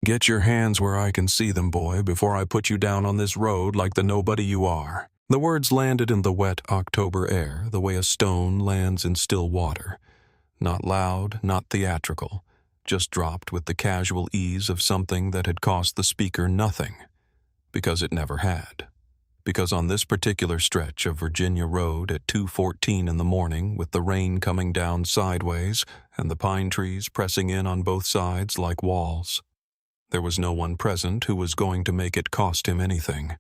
Get your hands where I can see them, boy, before I put you down on this road like the nobody you are." The words landed in the wet October air the way a stone lands in still water. Not loud, not theatrical, just dropped with the casual ease of something that had cost the speaker nothing, because it never had. Because on this particular stretch of Virginia Road at 2:14 in the morning, with the rain coming down sideways and the pine trees pressing in on both sides like walls, there was no one present who was going to make it cost him anything.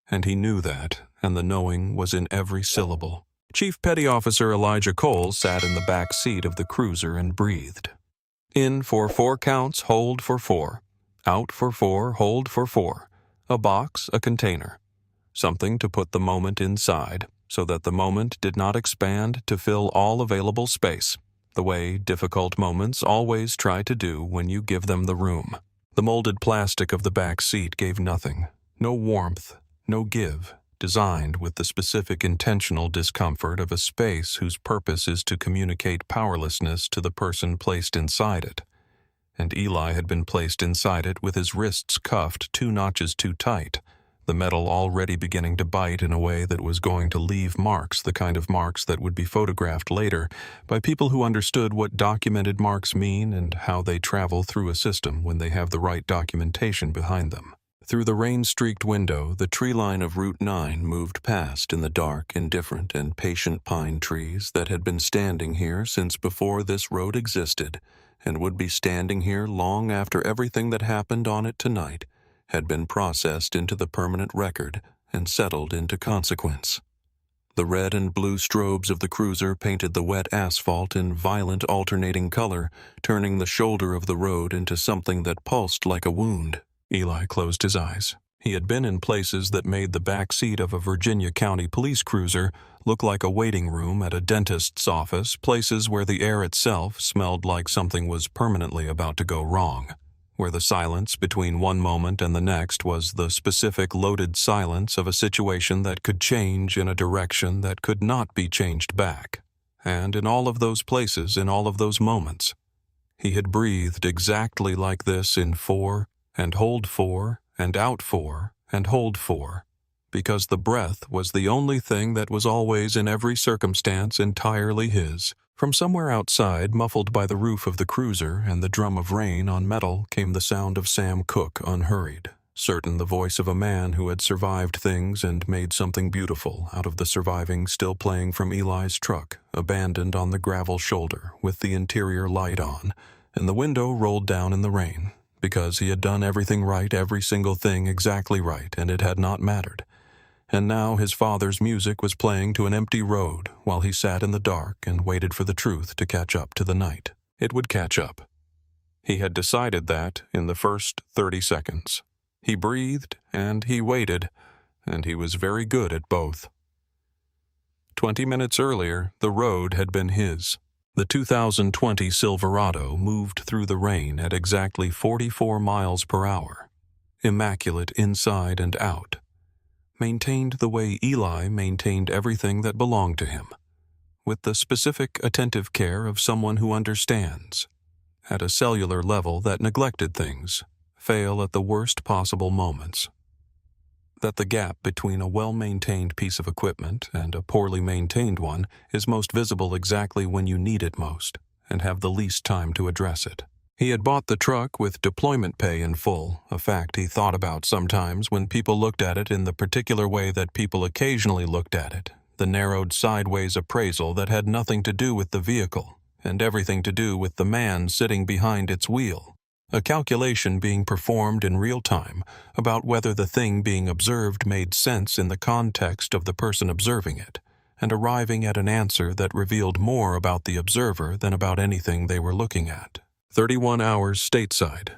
And he knew that, and the knowing was in every syllable. Chief Petty Officer Elijah Cole sat in the back seat of the cruiser and breathed. In for 4 counts, hold for 4. Out for 4, hold for 4. A box, a container. Something to put the moment inside, so that the moment did not expand to fill all available space, the way difficult moments always try to do when you give them the room. The molded plastic of the back seat gave nothing, no warmth, no give, designed with the specific intentional discomfort of a space whose purpose is to communicate powerlessness to the person placed inside it. And Eli had been placed inside it with his wrists cuffed 2 notches too tight, the metal already beginning to bite in a way that was going to leave marks, the kind of marks that would be photographed later by people who understood what documented marks mean and how they travel through a system when they have the right documentation behind them. Through the rain-streaked window, the tree line of Route 9 moved past in the dark, indifferent, and patient pine trees that had been standing here since before this road existed, and would be standing here long after everything that happened on it tonight had been processed into the permanent record and settled into consequence. The red and blue strobes of the cruiser painted the wet asphalt in violent alternating color, turning the shoulder of the road into something that pulsed like a wound. Eli closed his eyes. He had been in places that made the back seat of a Virginia County police cruiser look like a waiting room at a dentist's office, places where the air itself smelled like something was permanently about to go wrong, where the silence between one moment and the next was the specific loaded silence of a situation that could change in a direction that could not be changed back. And in all of those places, in all of those moments, he had breathed exactly like this in 4, and hold 4, and out 4, and hold 4, because the breath was the only thing that was always in every circumstance entirely his. From somewhere outside, muffled by the roof of the cruiser and the drum of rain on metal, came the sound of Sam Cooke unhurried, certain the voice of a man who had survived things and made something beautiful out of the surviving still playing from Eli's truck, abandoned on the gravel shoulder with the interior light on, and the window rolled down in the rain, because he had done everything right, every single thing exactly right, and it had not mattered. And now his father's music was playing to an empty road while he sat in the dark and waited for the truth to catch up to the night. It would catch up. He had decided that in the first 30 seconds. He breathed and he waited, and he was very good at both. 20 minutes earlier, the road had been his. The 2020 Silverado moved through the rain at exactly 44 miles per hour, immaculate inside and out. Maintained the way Eli maintained everything that belonged to him, with the specific attentive care of someone who understands, at a cellular level that neglected things, fail at the worst possible moments. That the gap between a well-maintained piece of equipment and a poorly maintained one is most visible exactly when you need it most, and have the least time to address it. He had bought the truck with deployment pay in full, a fact he thought about sometimes when people looked at it in the particular way that people occasionally looked at it, the narrowed sideways appraisal that had nothing to do with the vehicle, and everything to do with the man sitting behind its wheel. A calculation being performed in real time about whether the thing being observed made sense in the context of the person observing it, and arriving at an answer that revealed more about the observer than about anything they were looking at. 31 hours stateside.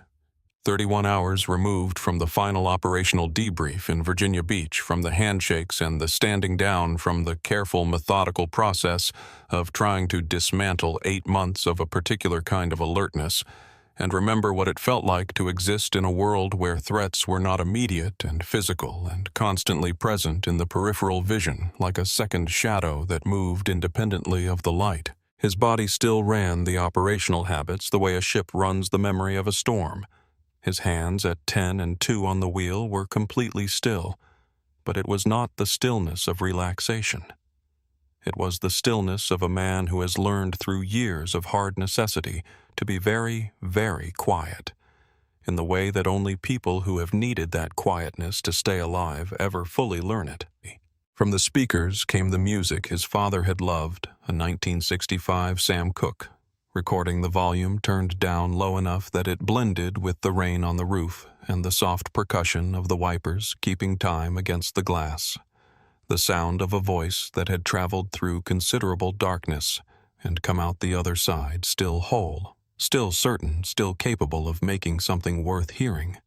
31 hours removed from the final operational debrief in Virginia Beach, from the handshakes and the standing down, from the careful, methodical process of trying to dismantle 8 months of a particular kind of alertness, and remember what it felt like to exist in a world where threats were not immediate and physical and constantly present in the peripheral vision, like a second shadow that moved independently of the light. His body still ran the operational habits the way a ship runs the memory of a storm. His hands at 10 and 2 on the wheel were completely still, but it was not the stillness of relaxation. It was the stillness of a man who has learned through years of hard necessity to be very, very quiet, in the way that only people who have needed that quietness to stay alive ever fully learn it. From the speakers came the music his father had loved, a 1965 Sam Cooke, recording the volume turned down low enough that it blended with the rain on the roof and the soft percussion of the wipers keeping time against the glass. The sound of a voice that had traveled through considerable darkness and come out the other side still whole, still certain, still capable of making something worth hearing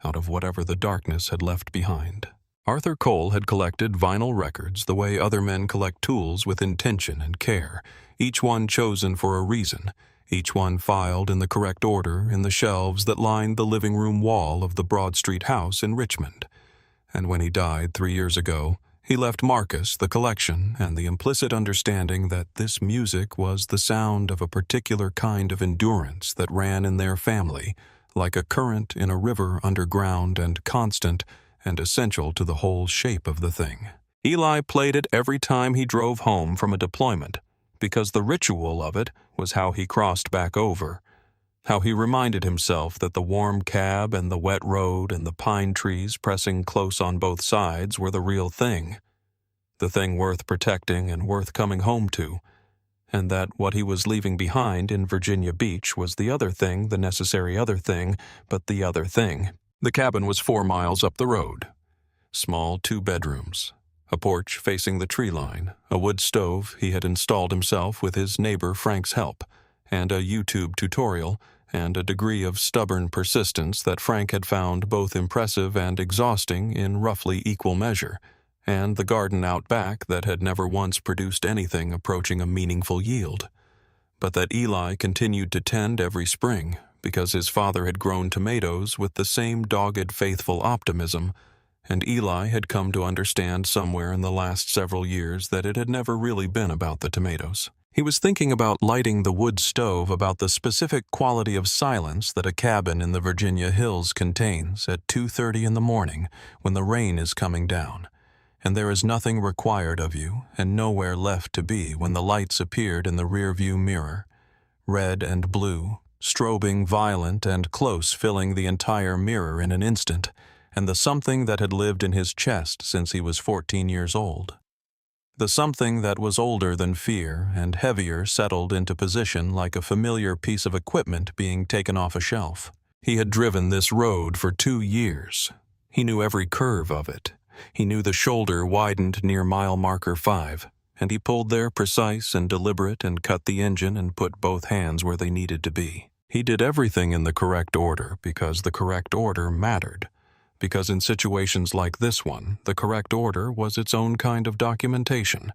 out of whatever the darkness had left behind. Arthur Cole had collected vinyl records the way other men collect tools, with intention and care, each one chosen for a reason, each one filed in the correct order in the shelves that lined the living room wall of the Broad Street house in Richmond. And when he died 3 years ago, he left Marcus the collection and the implicit understanding that this music was the sound of a particular kind of endurance that ran in their family, like a current in a river underground and constant and essential to the whole shape of the thing. Eli played it every time he drove home from a deployment, because the ritual of it was how he crossed back over, how he reminded himself that the warm cab and the wet road and the pine trees pressing close on both sides were the real thing, the thing worth protecting and worth coming home to, and that what he was leaving behind in Virginia Beach was the other thing, the necessary other thing, but the other thing. The cabin was 4 miles up the road. Small 2 bedrooms, a porch facing the tree line, a wood stove he had installed himself with his neighbor Frank's help, and a YouTube tutorial, and a degree of stubborn persistence that Frank had found both impressive and exhausting in roughly equal measure, and the garden out back that had never once produced anything approaching a meaningful yield, but that Eli continued to tend every spring, because his father had grown tomatoes with the same dogged, faithful optimism, and Eli had come to understand somewhere in the last several years that it had never really been about the tomatoes. He was thinking about lighting the wood stove, about the specific quality of silence that a cabin in the Virginia hills contains at 2:30 in the morning when the rain is coming down, and there is nothing required of you and nowhere left to be when the lights appeared in the rearview mirror, red and blue, strobing violent and close, filling the entire mirror in an instant, and the something that had lived in his chest since he was 14 years old. The something that was older than fear and heavier settled into position like a familiar piece of equipment being taken off a shelf. He had driven this road for 2 years. He knew every curve of it. He knew the shoulder widened near mile marker 5, and he pulled there precise and deliberate and cut the engine and put both hands where they needed to be. He did everything in the correct order because the correct order mattered, because in situations like this one, the correct order was its own kind of documentation,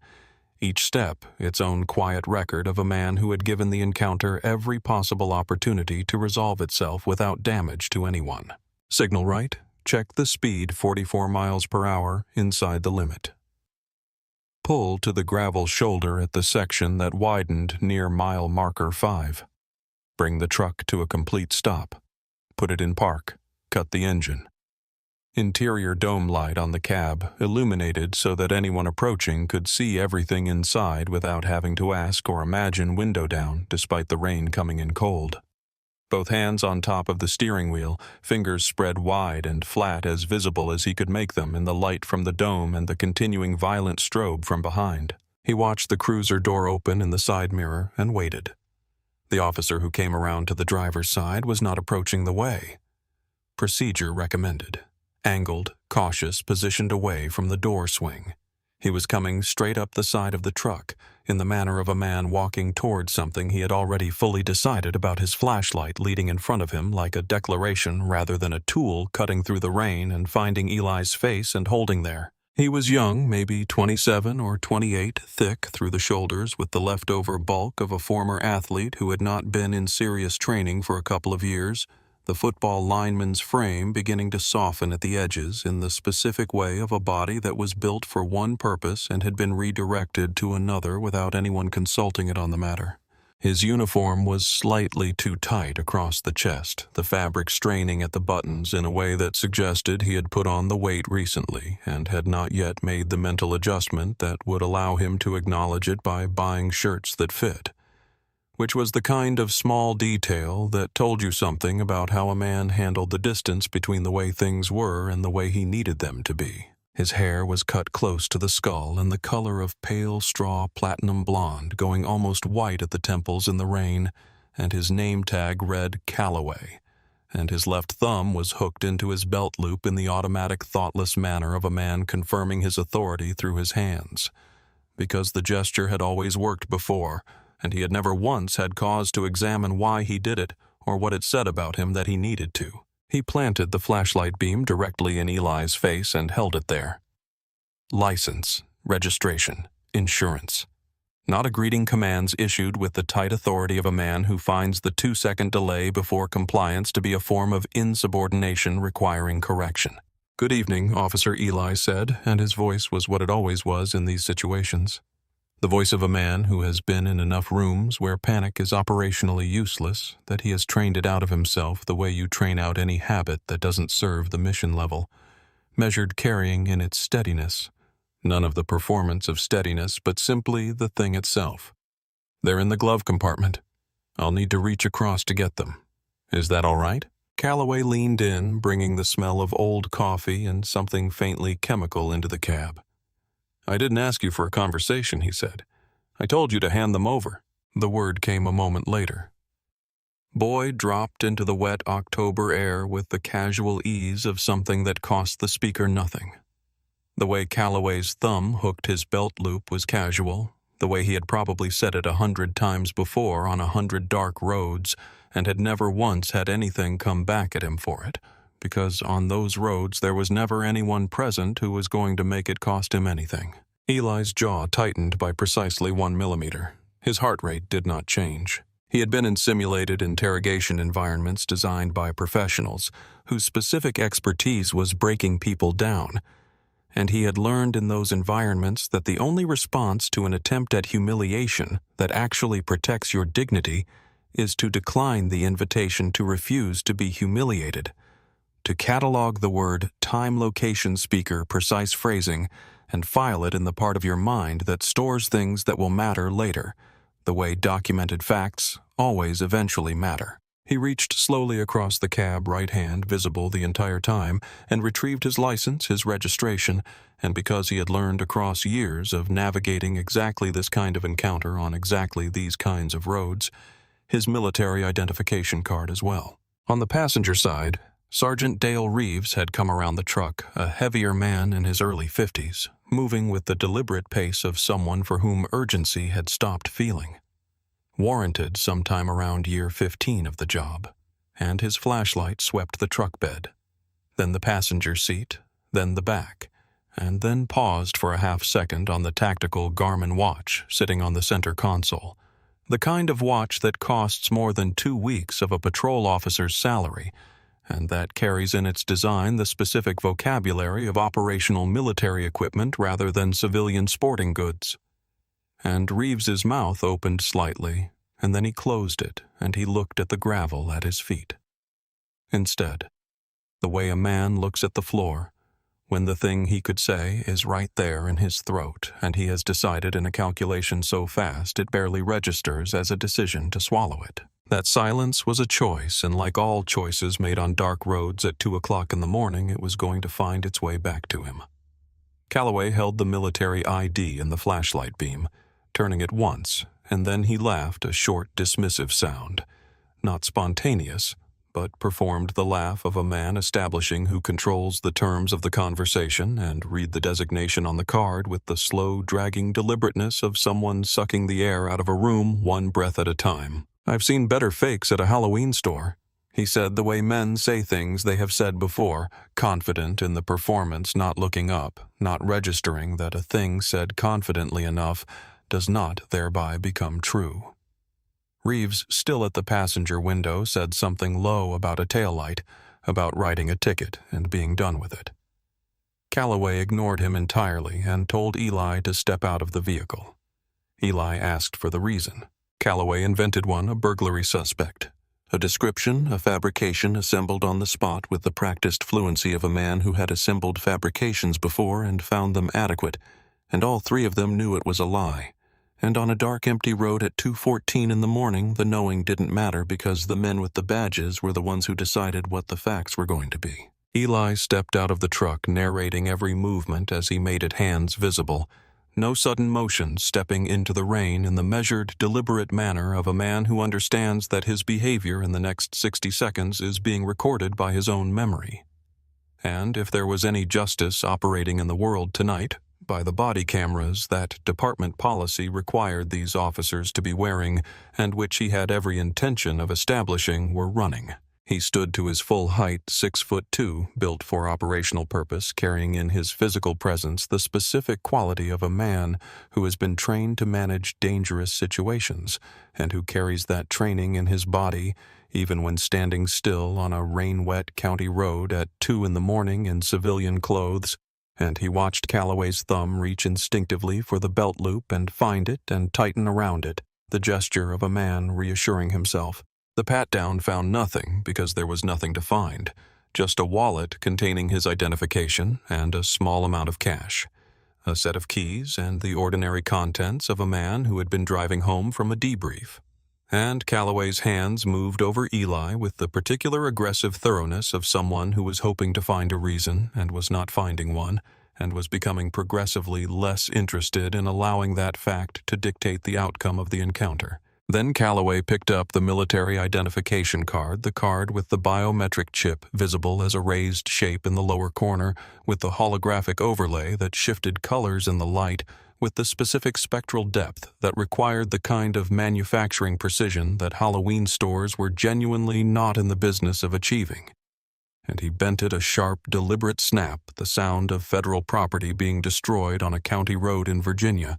each step its own quiet record of a man who had given the encounter every possible opportunity to resolve itself without damage to anyone. Signal right, check the speed 44 miles per hour inside the limit. Pull to the gravel shoulder at the section that widened near mile marker 5. Bring the truck to a complete stop. Put it in park. Cut the engine. Interior dome light on the cab, illuminated so that anyone approaching could see everything inside without having to ask or imagine window down, despite the rain coming in cold. Both hands on top of the steering wheel, fingers spread wide and flat, as visible as he could make them in the light from the dome and the continuing violent strobe from behind. He watched the cruiser door open in the side mirror and waited. The officer who came around to the driver's side was not approaching the way. Procedure recommended. Angled, cautious, positioned away from the door swing. He was coming straight up the side of the truck, in the manner of a man walking towards something he had already fully decided about, his flashlight leading in front of him like a declaration rather than a tool cutting through the rain and finding Eli's face and holding there. He was young, maybe 27 or 28, thick through the shoulders with the leftover bulk of a former athlete who had not been in serious training for a couple of years, the football lineman's frame beginning to soften at the edges in the specific way of a body that was built for one purpose and had been redirected to another without anyone consulting it on the matter. His uniform was slightly too tight across the chest, the fabric straining at the buttons in a way that suggested he had put on the weight recently and had not yet made the mental adjustment that would allow him to acknowledge it by buying shirts that fit. Which was the kind of small detail that told you something about how a man handled the distance between the way things were and the way he needed them to be. His hair was cut close to the skull and the color of pale straw platinum blonde, going almost white at the temples in the rain, and his name tag read Calloway, and his left thumb was hooked into his belt loop in the automatic, thoughtless manner of a man confirming his authority through his hands. Because the gesture had always worked before, and he had never once had cause to examine why he did it or what it said about him that he needed to. He planted the flashlight beam directly in Eli's face and held it there. License, registration, insurance. Not a greeting commands issued with the tight authority of a man who finds the 2-second delay before compliance to be a form of insubordination requiring correction. "Good evening," Officer Eli said, and his voice was what it always was in these situations. The voice of a man who has been in enough rooms where panic is operationally useless, that he has trained it out of himself the way you train out any habit that doesn't serve the mission level, measured carrying in its steadiness. None of the performance of steadiness, but simply the thing itself. "They're in the glove compartment. I'll need to reach across to get them. Is that all right?" Calloway leaned in, bringing the smell of old coffee and something faintly chemical into the cab. "I didn't ask you for a conversation," he said. "I told you to hand them over." The word came a moment later. Boyd dropped into the wet October air with the casual ease of something that cost the speaker nothing. The way Calloway's thumb hooked his belt loop was casual, the way he had probably said it 100 times before on 100 dark roads and had never once had anything come back at him for it, because on those roads there was never anyone present who was going to make it cost him anything. Eli's jaw tightened by precisely 1 millimeter. His heart rate did not change. He had been in simulated interrogation environments designed by professionals whose specific expertise was breaking people down, and he had learned in those environments that the only response to an attempt at humiliation that actually protects your dignity is to decline the invitation to refuse to be humiliated. To catalog the word time, location, speaker, precise phrasing, and file it in the part of your mind that stores things that will matter later, the way documented facts always eventually matter. He reached slowly across the cab, right hand visible the entire time, and retrieved his license, his registration, and because he had learned across years of navigating exactly this kind of encounter on exactly these kinds of roads, his military identification card as well. On the passenger side, Sergeant Dale Reeves had come around the truck, a heavier man in his early 50s, moving with the deliberate pace of someone for whom urgency had stopped feeling. Warranted sometime around year 15 of the job, and his flashlight swept the truck bed, then the passenger seat, then the back, and then paused for a half-second on the tactical Garmin watch sitting on the center console, the kind of watch that costs more than 2 weeks of a patrol officer's salary, and that carries in its design the specific vocabulary of operational military equipment rather than civilian sporting goods. And Reeves's mouth opened slightly, and then he closed it, and he looked at the gravel at his feet. Instead, the way a man looks at the floor, when the thing he could say is right there in his throat, and he has decided in a calculation so fast it barely registers as a decision to swallow it. That silence was a choice, and like all choices made on dark roads at 2 o'clock in the morning, it was going to find its way back to him. Calloway held the military ID in the flashlight beam, turning it once, and then he laughed a short, dismissive sound. Not spontaneous, but performed the laugh of a man establishing who controls the terms of the conversation and read the designation on the card with the slow, dragging deliberateness of someone sucking the air out of a room 1 breath at a time. "I've seen better fakes at a Halloween store," he said the way men say things they have said before, confident in the performance, not looking up, not registering that a thing said confidently enough does not thereby become true. Reeves, still at the passenger window, said something low about a taillight, about writing a ticket and being done with it. Calloway ignored him entirely and told Eli to step out of the vehicle. Eli asked for the reason. Calloway invented one, a burglary suspect. A description, a fabrication assembled on the spot with the practiced fluency of a man who had assembled fabrications before and found them adequate, and all three of them knew it was a lie. And on a dark, empty road at 2:14 in the morning, the knowing didn't matter because the men with the badges were the ones who decided what the facts were going to be. Eli stepped out of the truck, narrating every movement as he made it hands visible. No sudden motion, stepping into the rain in the measured, deliberate manner of a man who understands that his behavior in the next 60 seconds is being recorded by his own memory. And if there was any justice operating in the world tonight, by the body cameras that department policy required these officers to be wearing, and which he had every intention of establishing, were running. He stood to his full height, 6'2", built for operational purpose, carrying in his physical presence the specific quality of a man who has been trained to manage dangerous situations, and who carries that training in his body even when standing still on a rain-wet county road at 2 in the morning in civilian clothes. And he watched Calloway's thumb reach instinctively for the belt loop and find it and tighten around it, the gesture of a man reassuring himself. The pat-down found nothing because there was nothing to find, just a wallet containing his identification and a small amount of cash, a set of keys and the ordinary contents of a man who had been driving home from a debrief. And Calloway's hands moved over Eli with the particular aggressive thoroughness of someone who was hoping to find a reason and was not finding one, and was becoming progressively less interested in allowing that fact to dictate the outcome of the encounter. Then Calloway picked up the military identification card, the card with the biometric chip visible as a raised shape in the lower corner, with the holographic overlay that shifted colors in the light, with the specific spectral depth that required the kind of manufacturing precision that Halloween stores were genuinely not in the business of achieving. And he bent it a sharp, deliberate snap, the sound of federal property being destroyed on a county road in Virginia,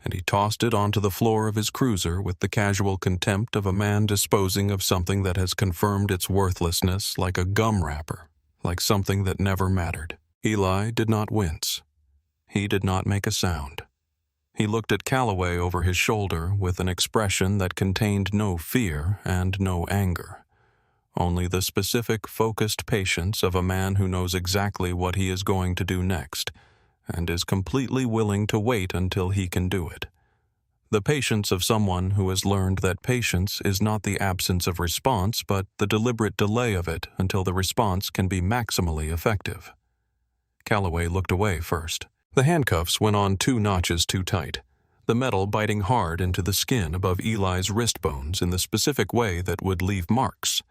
and he tossed it onto the floor of his cruiser with the casual contempt of a man disposing of something that has confirmed its worthlessness like a gum wrapper, like something that never mattered. Eli did not wince. He did not make a sound. He looked at Calloway over his shoulder with an expression that contained no fear and no anger, only the specific, focused patience of a man who knows exactly what he is going to do next, and is completely willing to wait until he can do it. The patience of someone who has learned that patience is not the absence of response, but the deliberate delay of it until the response can be maximally effective. Calloway looked away first. The handcuffs went on 2 notches too tight, the metal biting hard into the skin above Eli's wrist bones in the specific way that would leave marks.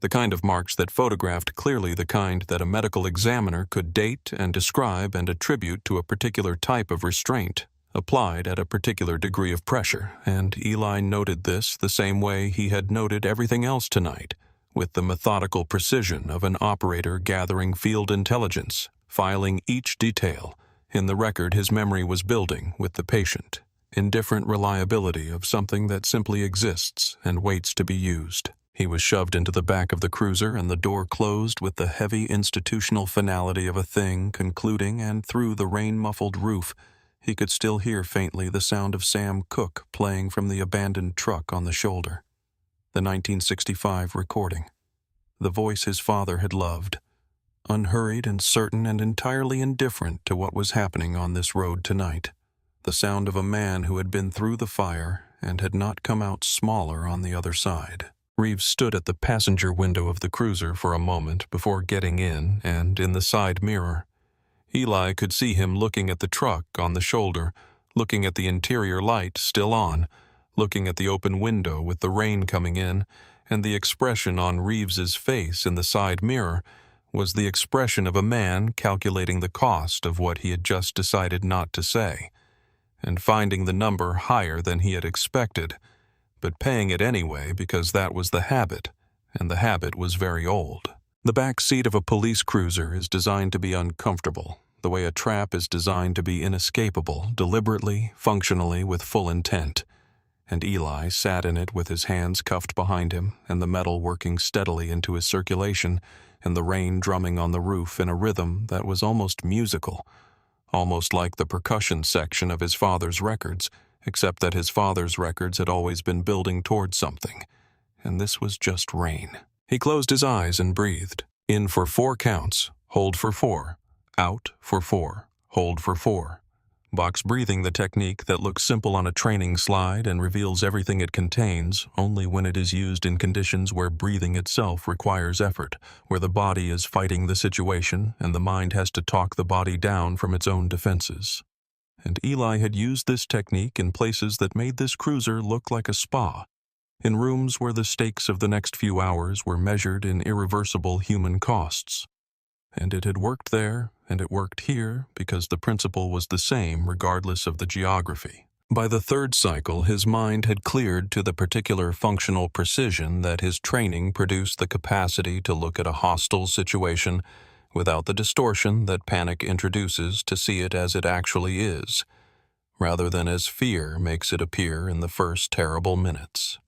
The kind of marks that photographed clearly the kind that a medical examiner could date and describe and attribute to a particular type of restraint, applied at a particular degree of pressure, and Eli noted this the same way he had noted everything else tonight, with the methodical precision of an operator gathering field intelligence, filing each detail. In the record his memory was building with the patient, indifferent reliability of something that simply exists and waits to be used. He was shoved into the back of the cruiser and the door closed with the heavy institutional finality of a thing concluding, and through the rain-muffled roof he could still hear faintly the sound of Sam Cooke playing from the abandoned truck on the shoulder. The 1965 recording. The voice his father had loved. Unhurried and certain and entirely indifferent to what was happening on this road tonight. The sound of a man who had been through the fire and had not come out smaller on the other side. Reeves stood at the passenger window of the cruiser for a moment before getting in, and in the side mirror. Eli could see him looking at the truck on the shoulder, looking at the interior light still on, looking at the open window with the rain coming in, and the expression on Reeves's face in the side mirror was the expression of a man calculating the cost of what he had just decided not to say, and finding the number higher than he had expected, but paying it anyway because that was the habit, and the habit was very old. The back seat of a police cruiser is designed to be uncomfortable, the way a trap is designed to be inescapable, deliberately, functionally, with full intent. And Eli sat in it with his hands cuffed behind him, and the metal working steadily into his circulation, and the rain drumming on the roof in a rhythm that was almost musical, almost like the percussion section of his father's records, except that his father's records had always been building towards something, and this was just rain. He closed his eyes and breathed. In for 4 counts, hold for 4, out for 4, hold for 4. Box breathing, the technique that looks simple on a training slide and reveals everything it contains only when it is used in conditions where breathing itself requires effort, where the body is fighting the situation and the mind has to talk the body down from its own defenses. And Eli had used this technique in places that made this cruiser look like a spa, in rooms where the stakes of the next few hours were measured in irreversible human costs. And it had worked there, and it worked here, because the principle was the same regardless of the geography. By the 3rd cycle, his mind had cleared to the particular functional precision that his training produced the capacity to look at a hostile situation without the distortion that panic introduces to see it as it actually is, rather than as fear makes it appear in the first terrible minutes.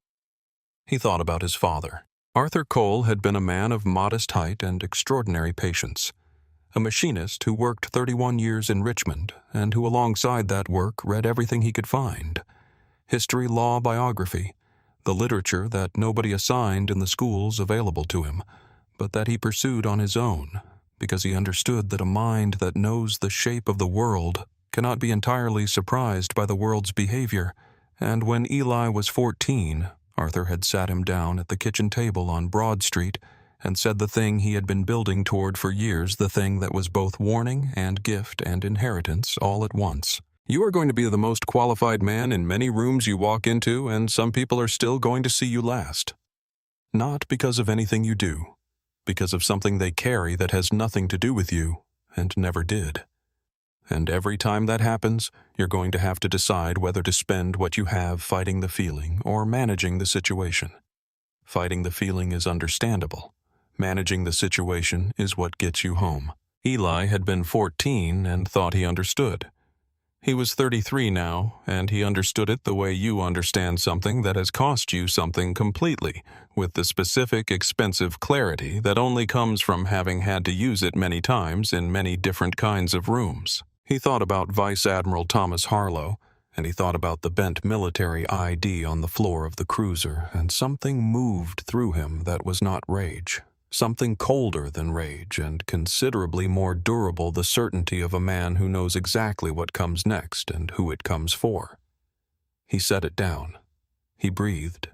He thought about his father. Arthur Cole had been a man of modest height and extraordinary patience, a machinist who worked 31 years in Richmond and who alongside that work read everything he could find: history, law, biography, the literature that nobody assigned in the schools available to him, but that he pursued on his own, because he understood that a mind that knows the shape of the world cannot be entirely surprised by the world's behavior. And when Eli was 14, Arthur had sat him down at the kitchen table on Broad Street and said the thing he had been building toward for years, the thing that was both warning and gift and inheritance all at once. You are going to be the most qualified man in many rooms you walk into, and some people are still going to see you last. Not because of anything you do, because of something they carry that has nothing to do with you and never did. And every time that happens, you're going to have to decide whether to spend what you have fighting the feeling or managing the situation. Fighting the feeling is understandable. Managing the situation is what gets you home. Eli had been 14 and thought he understood. He was 33 now, and he understood it the way you understand something that has cost you something completely, with the specific, expensive clarity that only comes from having had to use it many times in many different kinds of rooms. He thought about Vice Admiral Thomas Harlow, and he thought about the bent military ID on the floor of the cruiser, and something moved through him that was not rage. Something colder than rage and considerably more durable, the certainty of a man who knows exactly what comes next and who it comes for. He set it down. He breathed.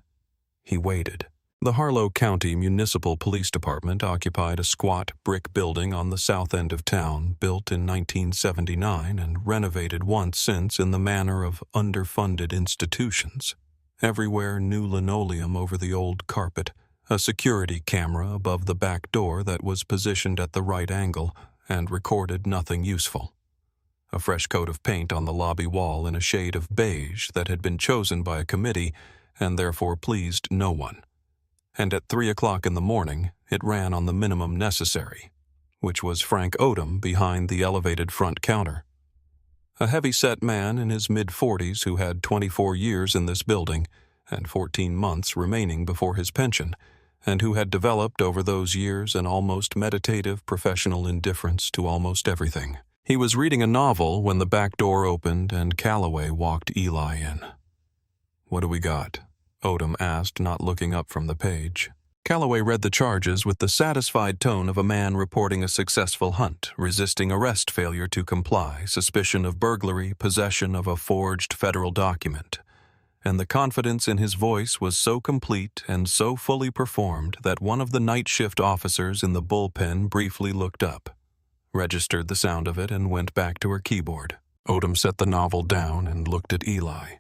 He waited. The Harlow County Municipal Police Department occupied a squat brick building on the south end of town, built in 1979 and renovated once since in the manner of underfunded institutions. Everywhere new linoleum over the old carpet, a security camera above the back door that was positioned at the right angle and recorded nothing useful. A fresh coat of paint on the lobby wall in a shade of beige that had been chosen by a committee and therefore pleased no one. And at 3 o'clock in the morning, it ran on the minimum necessary, which was Frank Odom behind the elevated front counter. A heavy-set man in his mid-40s who had 24 years in this building and 14 months remaining before his pension, and who had developed over those years an almost meditative professional indifference to almost everything. He was reading a novel when the back door opened and Calloway walked Eli in. "What do we got?" Odom asked, not looking up from the page. Calloway read the charges with the satisfied tone of a man reporting a successful hunt, resisting arrest, failure to comply, suspicion of burglary, possession of a forged federal document. And the confidence in his voice was so complete and so fully performed that one of the night shift officers in the bullpen briefly looked up, registered the sound of it, and went back to her keyboard. Odom set the novel down and looked at Eli.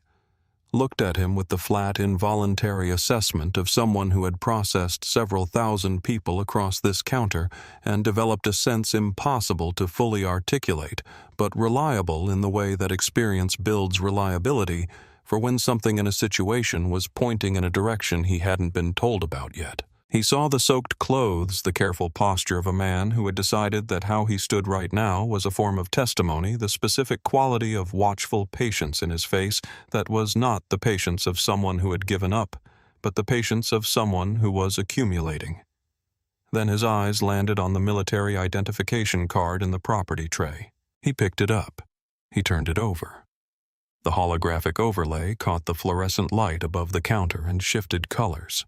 Looked at him with the flat, involuntary assessment of someone who had processed several thousand people across this counter and developed a sense impossible to fully articulate, but reliable in the way that experience builds reliability for when something in a situation was pointing in a direction he hadn't been told about yet. He saw the soaked clothes, the careful posture of a man who had decided that how he stood right now was a form of testimony, the specific quality of watchful patience in his face that was not the patience of someone who had given up, but the patience of someone who was accumulating. Then his eyes landed on the military identification card in the property tray. He picked it up. He turned it over. The holographic overlay caught the fluorescent light above the counter and shifted colors,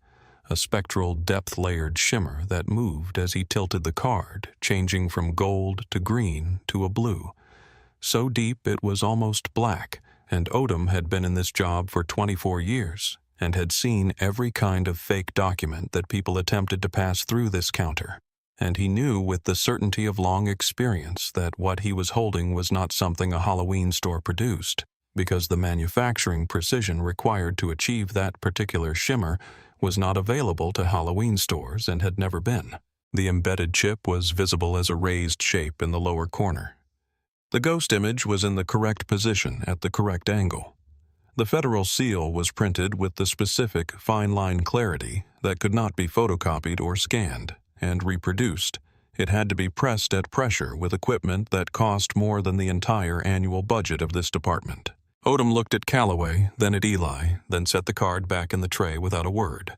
a spectral depth-layered shimmer that moved as he tilted the card, changing from gold to green to a blue. So deep it was almost black, and Odom had been in this job for 24 years and had seen every kind of fake document that people attempted to pass through this counter. And he knew with the certainty of long experience that what he was holding was not something a Halloween store produced, because the manufacturing precision required to achieve that particular shimmer was not available to Halloween stores and had never been. The embedded chip was visible as a raised shape in the lower corner. The ghost image was in the correct position at the correct angle. The federal seal was printed with the specific fine-line clarity that could not be photocopied or scanned and reproduced. It had to be pressed at pressure with equipment that cost more than the entire annual budget of this department. Odom looked at Calloway, then at Eli, then set the card back in the tray without a word.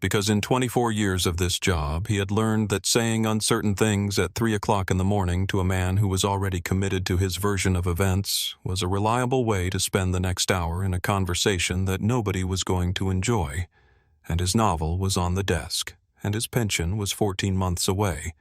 Because in 24 years of this job, he had learned that saying uncertain things at 3 o'clock in the morning to a man who was already committed to his version of events was a reliable way to spend the next hour in a conversation that nobody was going to enjoy. And his novel was on the desk, and his pension was 14 months away,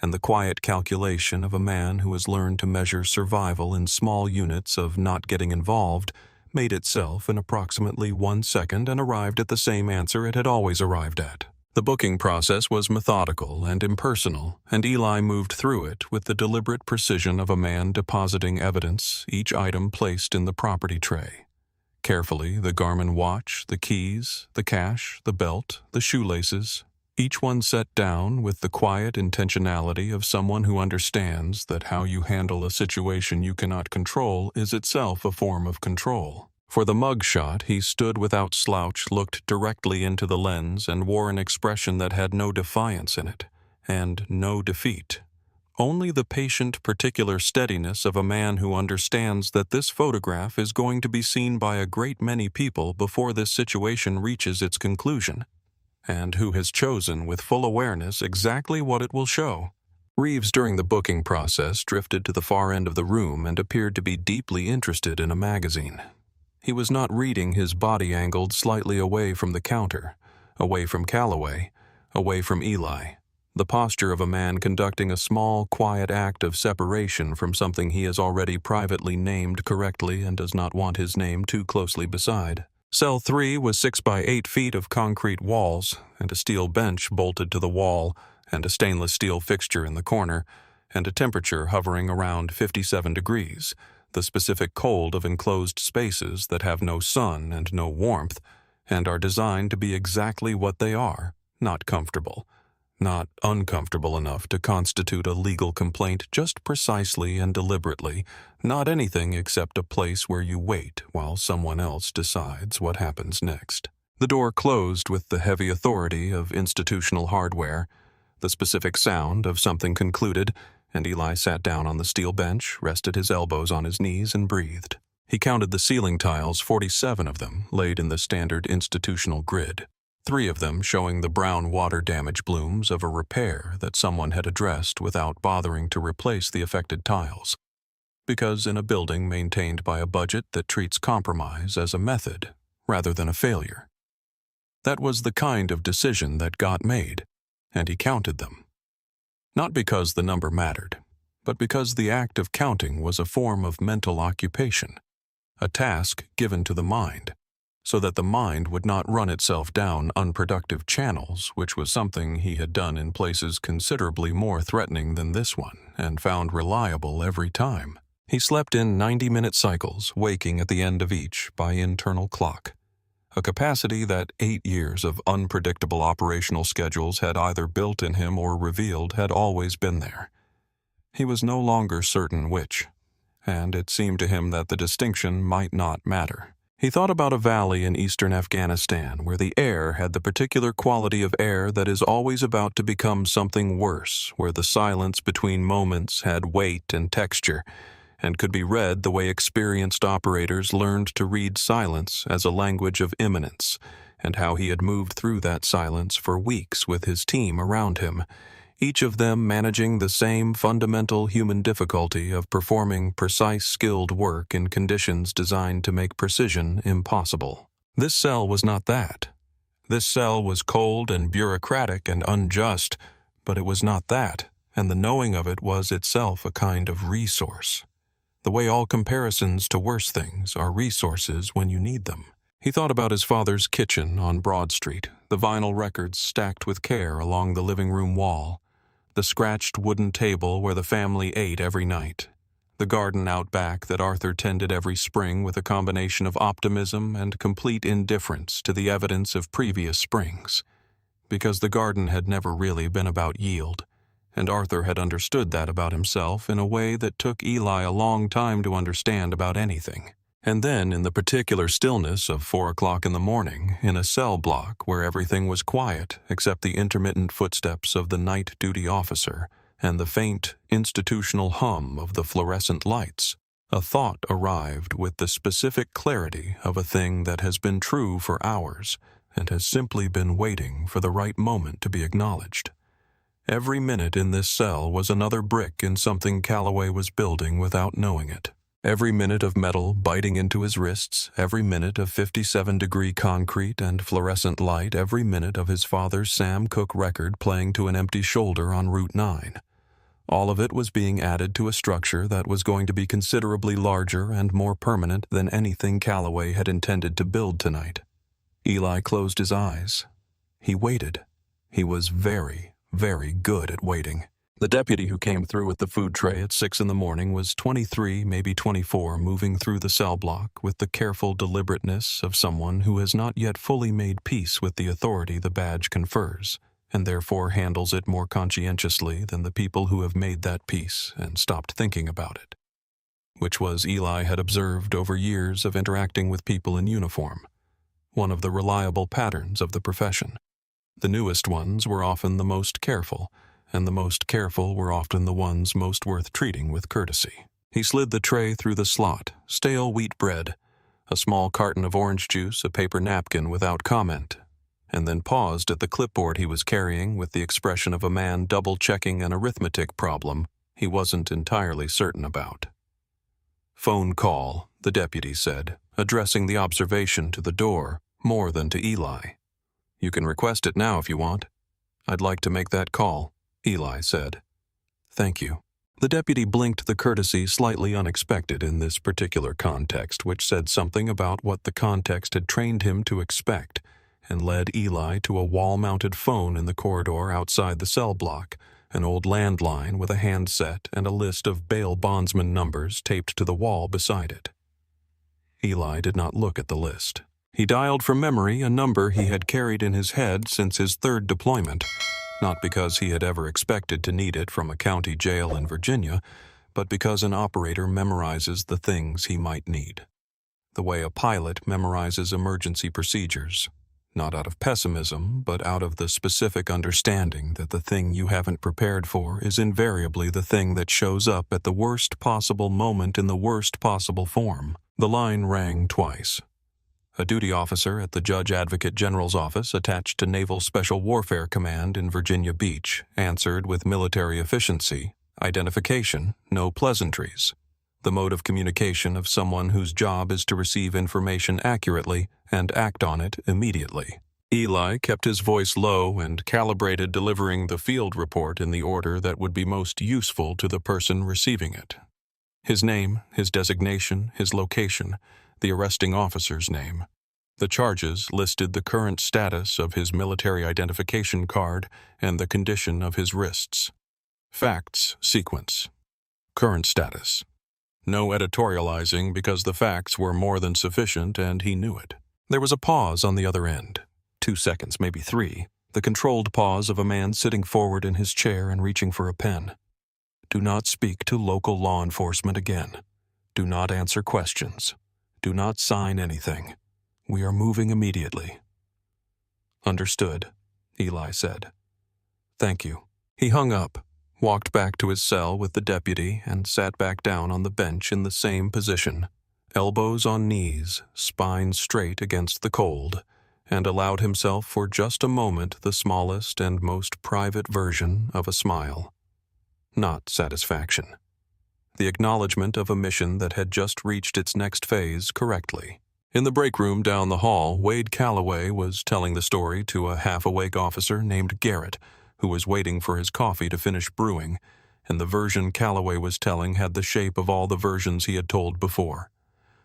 and the quiet calculation of a man who has learned to measure survival in small units of not getting involved made itself in approximately 1 second and arrived at the same answer it had always arrived at. The booking process was methodical and impersonal, and Eli moved through it with the deliberate precision of a man depositing evidence, each item placed in the property tray. Carefully, the Garmin watch, the keys, the cash, the belt, the shoelaces, each one set down with the quiet intentionality of someone who understands that how you handle a situation you cannot control is itself a form of control. For the mug shot, he stood without slouch, looked directly into the lens, and wore an expression that had no defiance in it, and no defeat. Only the patient, particular steadiness of a man who understands that this photograph is going to be seen by a great many people before this situation reaches its conclusion, and who has chosen with full awareness exactly what it will show. Reeves, during the booking process, drifted to the far end of the room and appeared to be deeply interested in a magazine. He was not reading, his body angled slightly away from the counter, away from Calloway, away from Eli, the posture of a man conducting a small, quiet act of separation from something he has already privately named correctly and does not want his name too closely beside. Cell 3 was 6 by 8 feet of concrete walls, and a steel bench bolted to the wall, and a stainless steel fixture in the corner, and a temperature hovering around 57 degrees, the specific cold of enclosed spaces that have no sun and no warmth, and are designed to be exactly what they are, not comfortable, not uncomfortable enough to constitute a legal complaint, just precisely and deliberately, not anything except a place where you wait while someone else decides what happens next. The door closed with the heavy authority of institutional hardware, the specific sound of something concluded, and Eli sat down on the steel bench, rested his elbows on his knees, and breathed. He counted the ceiling tiles, 47 of them, laid in the standard institutional grid. 3 of them showing the brown water damage blooms of a repair that someone had addressed without bothering to replace the affected tiles. Because in a building maintained by a budget that treats compromise as a method rather than a failure. That was the kind of decision that got made, and he counted them. Not because the number mattered, but because the act of counting was a form of mental occupation, a task given to the mind, so that the mind would not run itself down unproductive channels, which was something he had done in places considerably more threatening than this one, and found reliable every time. He slept in 90-minute cycles, waking at the end of each by internal clock, a capacity that 8 years of unpredictable operational schedules had either built in him or revealed had always been there. He was no longer certain which, and it seemed to him that the distinction might not matter. He thought about a valley in eastern Afghanistan where the air had the particular quality of air that is always about to become something worse, where the silence between moments had weight and texture, and could be read the way experienced operators learned to read silence as a language of imminence, and how he had moved through that silence for weeks with his team around him, each of them managing the same fundamental human difficulty of performing precise, skilled work in conditions designed to make precision impossible. This cell was not that. This cell was cold and bureaucratic and unjust, but it was not that, and the knowing of it was itself a kind of resource. The way all comparisons to worse things are resources when you need them. He thought about his father's kitchen on Broad Street, the vinyl records stacked with care along the living room wall, the scratched wooden table where the family ate every night, the garden out back that Arthur tended every spring with a combination of optimism and complete indifference to the evidence of previous springs, because the garden had never really been about yield, and Arthur had understood that about himself in a way that took Eli a long time to understand about anything. And then, in the particular stillness of 4 o'clock in the morning, in a cell block where everything was quiet except the intermittent footsteps of the night duty officer and the faint institutional hum of the fluorescent lights, a thought arrived with the specific clarity of a thing that has been true for hours and has simply been waiting for the right moment to be acknowledged. Every minute in this cell was another brick in something Calloway was building without knowing it. Every minute of metal biting into his wrists, every minute of 57-degree concrete and fluorescent light, every minute of his father's Sam Cooke record playing to an empty shoulder on Route 9. All of it was being added to a structure that was going to be considerably larger and more permanent than anything Calloway had intended to build tonight. Eli closed his eyes. He waited. He was very, very good at waiting. The deputy who came through with the food tray at 6 in the morning was 23, maybe 24, moving through the cell block with the careful deliberateness of someone who has not yet fully made peace with the authority the badge confers, and therefore handles it more conscientiously than the people who have made that peace and stopped thinking about it, which was Eli had observed over years of interacting with people in uniform, one of the reliable patterns of the profession. The newest ones were often the most careful, and the most careful were often the ones most worth treating with courtesy. He slid the tray through the slot, stale wheat bread, a small carton of orange juice, a paper napkin without comment, and then paused at the clipboard he was carrying with the expression of a man double-checking an arithmetic problem he wasn't entirely certain about. "Phone call," the deputy said, addressing the observation to the door more than to Eli. "You can request it now if you want." "I'd like to make that call," Eli said. "Thank you." The deputy blinked the courtesy slightly unexpected in this particular context, which said something about what the context had trained him to expect, and led Eli to a wall-mounted phone in the corridor outside the cell block, an old landline with a handset and a list of bail bondsman numbers taped to the wall beside it. Eli did not look at the list. He dialed from memory a number he had carried in his head since his 3rd deployment, not because he had ever expected to need it from a county jail in Virginia, but because an operator memorizes the things he might need, the way a pilot memorizes emergency procedures, not out of pessimism, but out of the specific understanding that the thing you haven't prepared for is invariably the thing that shows up at the worst possible moment in the worst possible form. The line rang twice. A duty officer at the Judge Advocate General's office attached to Naval Special Warfare Command in Virginia Beach answered with military efficiency, identification, no pleasantries, the mode of communication of someone whose job is to receive information accurately and act on it immediately. Eli kept his voice low and calibrated delivering the field report in the order that would be most useful to the person receiving it. His name, his designation, his location, the arresting officer's name. The charges listed the current status of his military identification card and the condition of his wrists. Facts sequence. Current status. No editorializing because the facts were more than sufficient and he knew it. There was a pause on the other end. 2 seconds, maybe 3. The controlled pause of a man sitting forward in his chair and reaching for a pen. Do not speak to local law enforcement again. Do not answer questions. Do not sign anything. We are moving immediately. Understood, Eli said. Thank you. He hung up, walked back to his cell with the deputy, and sat back down on the bench in the same position, elbows on knees, spine straight against the cold, and allowed himself for just a moment the smallest and most private version of a smile. Not satisfaction. The acknowledgement of a mission that had just reached its next phase correctly. In the break room down the hall, Wade Calloway was telling the story to a half-awake officer named Garrett, who was waiting for his coffee to finish brewing, and the version Calloway was telling had the shape of all the versions he had told before.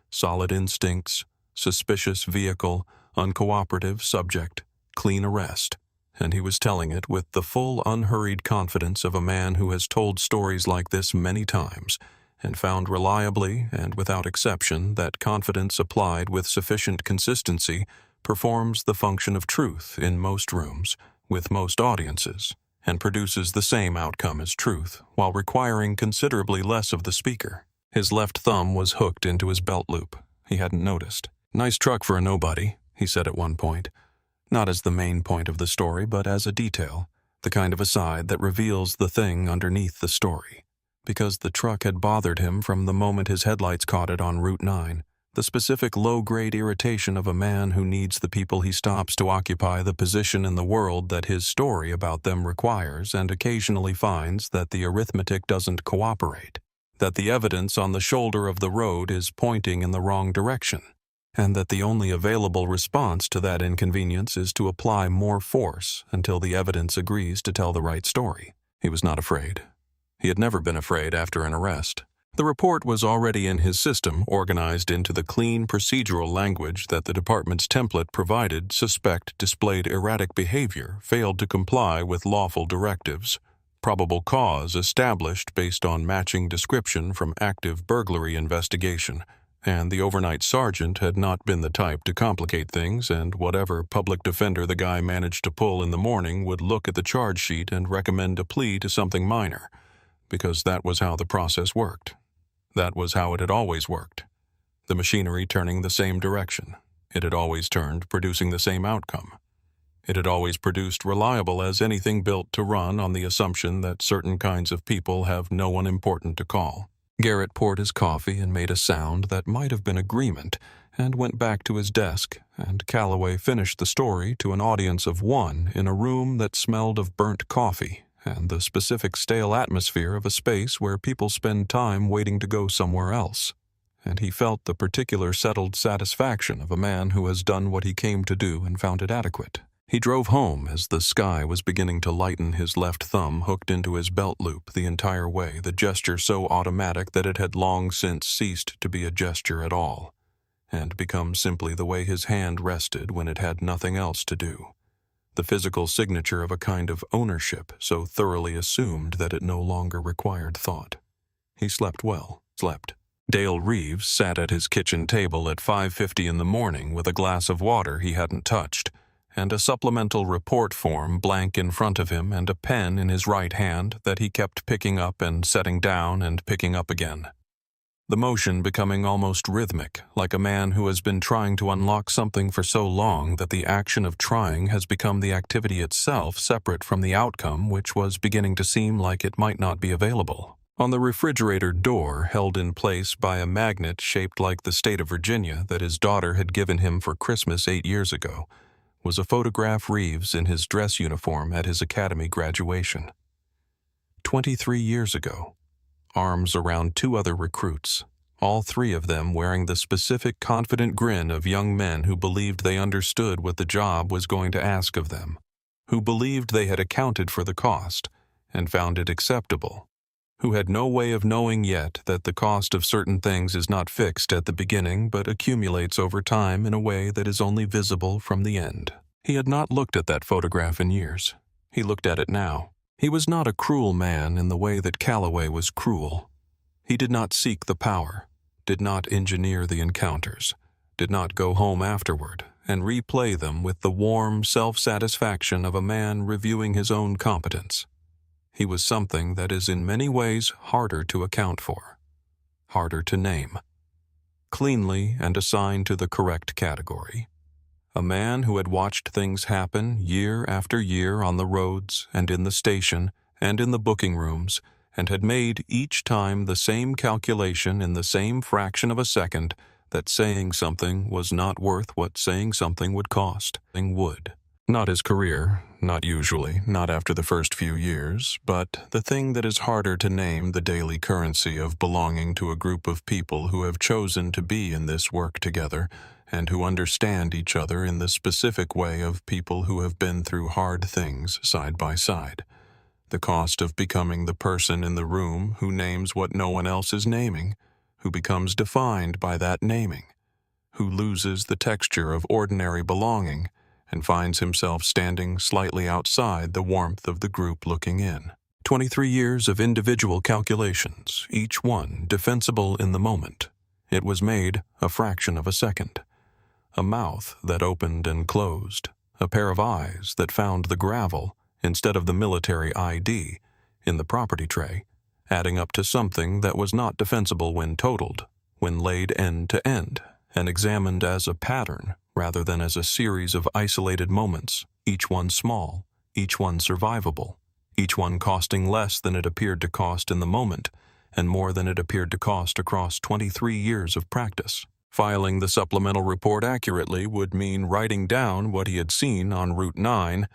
Solid instincts, suspicious vehicle, uncooperative subject, clean arrest. And he was telling it with the full, unhurried confidence of a man who has told stories like this many times, and found reliably and without exception that confidence applied with sufficient consistency performs the function of truth in most rooms, with most audiences, and produces the same outcome as truth, while requiring considerably less of the speaker. His left thumb was hooked into his belt loop. He hadn't noticed. "Nice truck for a nobody," he said at one point. Not as the main point of the story, but as a detail, the kind of aside that reveals the thing underneath the story. Because the truck had bothered him from the moment his headlights caught it on Route 9, the specific low-grade irritation of a man who needs the people he stops to occupy the position in the world that his story about them requires, and occasionally finds that the arithmetic doesn't cooperate, that the evidence on the shoulder of the road is pointing in the wrong direction, and that the only available response to that inconvenience is to apply more force until the evidence agrees to tell the right story. He was not afraid. He had never been afraid after an arrest. The report was already in his system, organized into the clean procedural language that the department's template provided. Suspect displayed erratic behavior, failed to comply with lawful directives. Probable cause established based on matching description from active burglary investigation. And the overnight sergeant had not been the type to complicate things, and whatever public defender the guy managed to pull in the morning would look at the charge sheet and recommend a plea to something minor, because that was how the process worked. That was how it had always worked. The machinery turning the same direction. It had always turned, producing the same outcome. It had always produced reliable as anything built to run on the assumption that certain kinds of people have no one important to call. Garrett poured his coffee and made a sound that might have been agreement, and went back to his desk, and Calloway finished the story to an audience of one in a room that smelled of burnt coffee and the specific stale atmosphere of a space where people spend time waiting to go somewhere else. And he felt the particular settled satisfaction of a man who has done what he came to do and found it adequate. He drove home as the sky was beginning to lighten, his left thumb hooked into his belt loop the entire way, the gesture so automatic that it had long since ceased to be a gesture at all, and become simply the way his hand rested when it had nothing else to do. The physical signature of a kind of ownership so thoroughly assumed that it no longer required thought. He slept well. Dale Reeves sat at his kitchen table at 5:50 in the morning with a glass of water he hadn't touched, and a supplemental report form blank in front of him and a pen in his right hand that he kept picking up and setting down and picking up again. The motion becoming almost rhythmic, like a man who has been trying to unlock something for so long that the action of trying has become the activity itself, separate from the outcome, which was beginning to seem like it might not be available. On the refrigerator door, held in place by a magnet shaped like the state of Virginia that his daughter had given him for Christmas 8 years ago, was a photograph Reeves in his dress uniform at his academy graduation. 23 years ago, arms around 2 other recruits, all 3 of them wearing the specific confident grin of young men who believed they understood what the job was going to ask of them, who believed they had accounted for the cost and found it acceptable, who had no way of knowing yet that the cost of certain things is not fixed at the beginning but accumulates over time in a way that is only visible from the end. He had not looked at that photograph in years. He looked at it now. He was not a cruel man in the way that Calloway was cruel. He did not seek the power, did not engineer the encounters, did not go home afterward and replay them with the warm self-satisfaction of a man reviewing his own competence. He was something that is in many ways harder to account for, harder to name, cleanly and assigned to the correct category. A man who had watched things happen year after year on the roads and in the station and in the booking rooms, and had made each time the same calculation in the same fraction of a second that saying something was not worth what saying something would cost. Not his career, not usually, not after the first few years, but the thing that is harder to name, the daily currency of belonging to a group of people who have chosen to be in this work together and who understand each other in the specific way of people who have been through hard things side by side. The cost of becoming the person in the room who names what no one else is naming, who becomes defined by that naming, who loses the texture of ordinary belonging and finds himself standing slightly outside the warmth of the group looking in. 23 years of individual calculations, each one defensible in the moment. It was made a fraction of a second. A mouth that opened and closed, a pair of eyes that found the gravel instead of the military ID in the property tray, adding up to something that was not defensible when totaled, when laid end to end, and examined as a pattern rather than as a series of isolated moments, each one small, each one survivable, each one costing less than it appeared to cost in the moment, and more than it appeared to cost across 23 years of practice. Filing the supplemental report accurately would mean writing down what he had seen on Route 9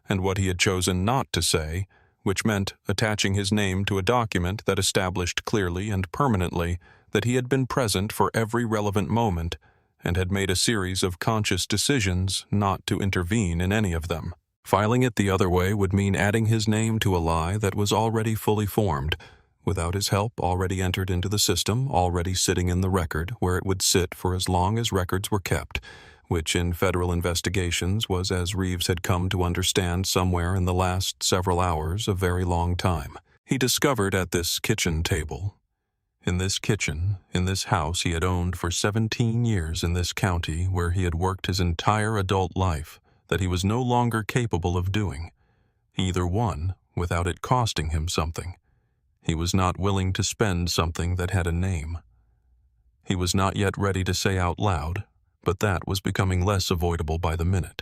and what he had chosen not to say, which meant attaching his name to a document that established clearly and permanently that he had been present for every relevant moment and had made a series of conscious decisions not to intervene in any of them. Filing it the other way would mean adding his name to a lie that was already fully formed, without his help already entered into the system, already sitting in the record, where it would sit for as long as records were kept, which in federal investigations was, as Reeves had come to understand somewhere in the last several hours, a very long time. He discovered at this kitchen table, in this kitchen, in this house he had owned for 17 years in this county where he had worked his entire adult life, that he was no longer capable of doing either one without it costing him something. He was not willing to spend something that had a name. He was not yet ready to say out loud, but that was becoming less avoidable by the minute.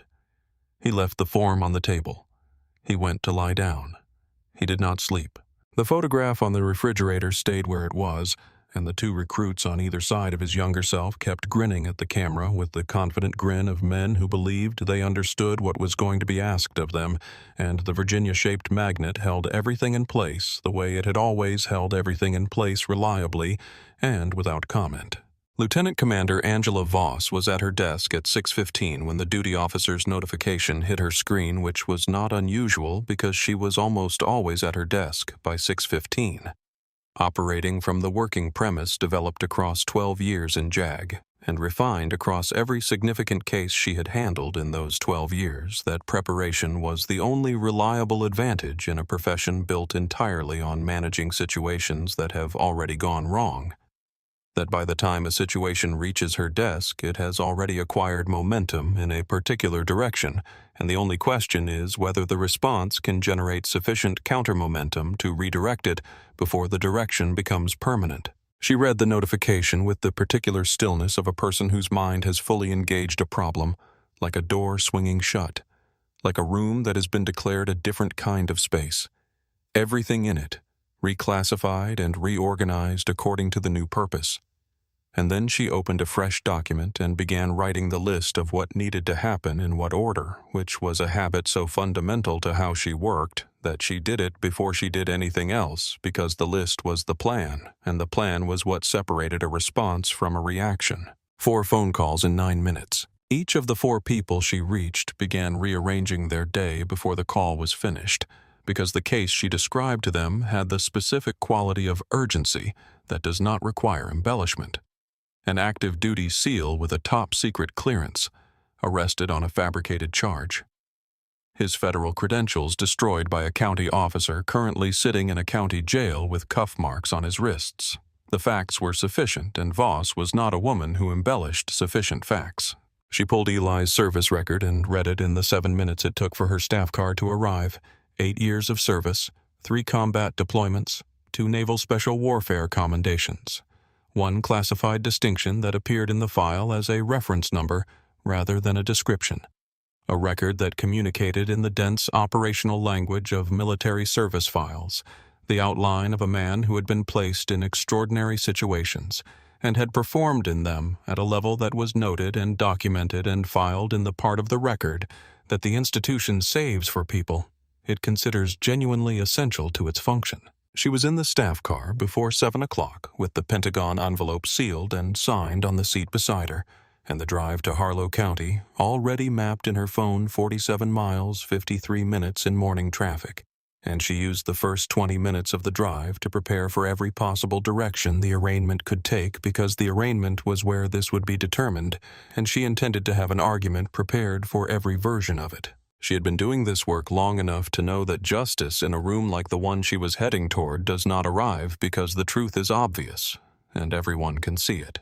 He left the form on the table. He went to lie down. He did not sleep. The photograph on the refrigerator stayed where it was, and the two recruits on either side of his younger self kept grinning at the camera with the confident grin of men who believed they understood what was going to be asked of them, and the Virginia-shaped magnet held everything in place the way it had always held everything in place reliably and without comment. Lieutenant Commander Angela Voss was at her desk at 6:15 when the duty officer's notification hit her screen, which was not unusual because she was almost always at her desk by 6:15. Operating from the working premise developed across 12 years in JAG, and refined across every significant case she had handled in those 12 years, that preparation was the only reliable advantage in a profession built entirely on managing situations that have already gone wrong. That by the time a situation reaches her desk, it has already acquired momentum in a particular direction, and the only question is whether the response can generate sufficient counter-momentum to redirect it before the direction becomes permanent. She read the notification with the particular stillness of a person whose mind has fully engaged a problem, like a door swinging shut, like a room that has been declared a different kind of space. Everything in it, reclassified and reorganized according to the new purpose. And then she opened a fresh document and began writing the list of what needed to happen in what order, which was a habit so fundamental to how she worked that she did it before she did anything else because the list was the plan, and the plan was what separated a response from a reaction. 4 phone calls in 9 minutes. Each of the 4 people she reached began rearranging their day before the call was finished, because the case she described to them had the specific quality of urgency that does not require embellishment. An active duty SEAL with a top-secret clearance, arrested on a fabricated charge. His federal credentials destroyed by a county officer currently sitting in a county jail with cuff marks on his wrists. The facts were sufficient, and Voss was not a woman who embellished sufficient facts. She pulled Eli's service record and read it in the 7 minutes it took for her staff car to arrive. 8 years of service, 3 combat deployments, 2 naval special warfare commendations, 1 classified distinction that appeared in the file as a reference number rather than a description, a record that communicated in the dense operational language of military service files, the outline of a man who had been placed in extraordinary situations and had performed in them at a level that was noted and documented and filed in the part of the record that the institution saves for people it considers genuinely essential to its function. She was in the staff car before 7 o'clock with the Pentagon envelope sealed and signed on the seat beside her, and the drive to Harlow County already mapped in her phone 47 miles, 53 minutes in morning traffic, and she used the first 20 minutes of the drive to prepare for every possible direction the arraignment could take because the arraignment was where this would be determined, and she intended to have an argument prepared for every version of it. She had been doing this work long enough to know that justice in a room like the one she was heading toward does not arrive because the truth is obvious, and everyone can see it.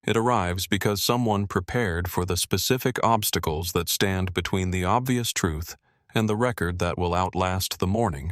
It arrives because someone prepared for the specific obstacles that stand between the obvious truth and the record that will outlast the morning,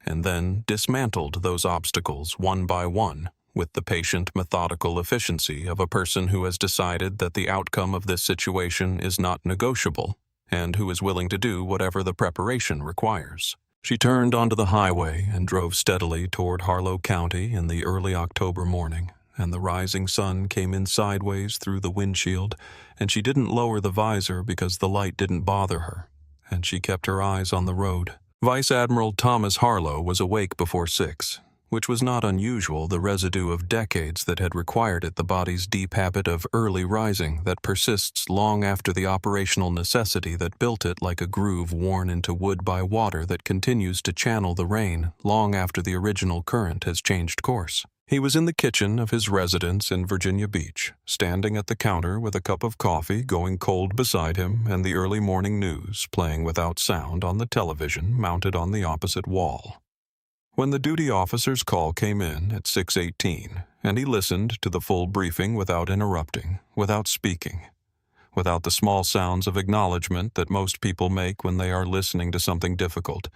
and then dismantled those obstacles one by one with the patient, methodical efficiency of a person who has decided that the outcome of this situation is not negotiable, and who is willing to do whatever the preparation requires. She turned onto the highway and drove steadily toward Harlow County in the early October morning, and the rising sun came in sideways through the windshield, and she didn't lower the visor because the light didn't bother her, and she kept her eyes on the road. Vice Admiral Thomas Harlow was awake before 6, which was not unusual, the residue of decades that had required it, the body's deep habit of early rising that persists long after the operational necessity that built it, like a groove worn into wood by water that continues to channel the rain long after the original current has changed course. He was in the kitchen of his residence in Virginia Beach, standing at the counter with a cup of coffee going cold beside him and the early morning news playing without sound on the television mounted on the opposite wall. When the duty officer's call came in at 6:18, and he listened to the full briefing without interrupting, without speaking, without the small sounds of acknowledgement that most people make when they are listening to something difficult,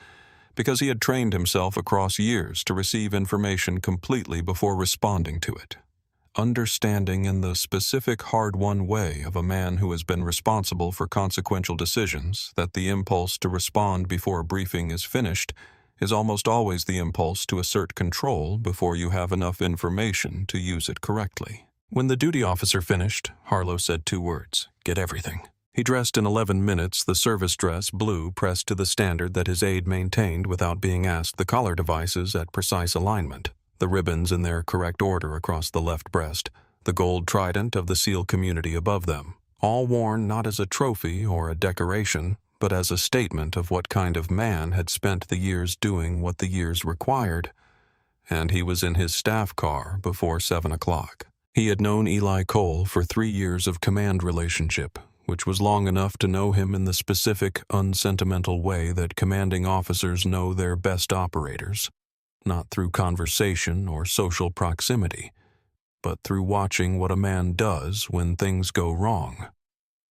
because he had trained himself across years to receive information completely before responding to it. Understanding in the specific hard-won way of a man who has been responsible for consequential decisions that the impulse to respond before a briefing is finished is almost always the impulse to assert control before you have enough information to use it correctly. When the duty officer finished, Harlow said 2 words: "Get everything." He dressed in 11 minutes, the service dress blue pressed to the standard that his aide maintained without being asked, the collar devices at precise alignment, the ribbons in their correct order across the left breast, the gold trident of the SEAL community above them, all worn not as a trophy or a decoration, but as a statement of what kind of man had spent the years doing what the years required. And he was in his staff car before 7 o'clock. He had known Eli Cole for 3 years of command relationship, which was long enough to know him in the specific, unsentimental way that commanding officers know their best operators, not through conversation or social proximity, but through watching what a man does when things go wrong,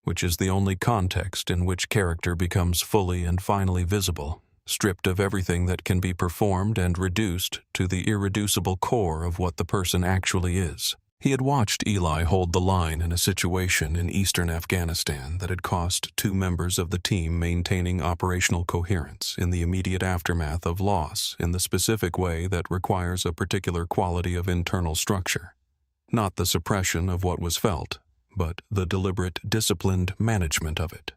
which is the only context in which character becomes fully and finally visible, stripped of everything that can be performed and reduced to the irreducible core of what the person actually is. He had watched Eli hold the line in a situation in eastern Afghanistan that had cost 2 members of the team maintaining operational coherence in the immediate aftermath of loss in the specific way that requires a particular quality of internal structure. Not the suppression of what was felt, but the deliberate, disciplined management of it.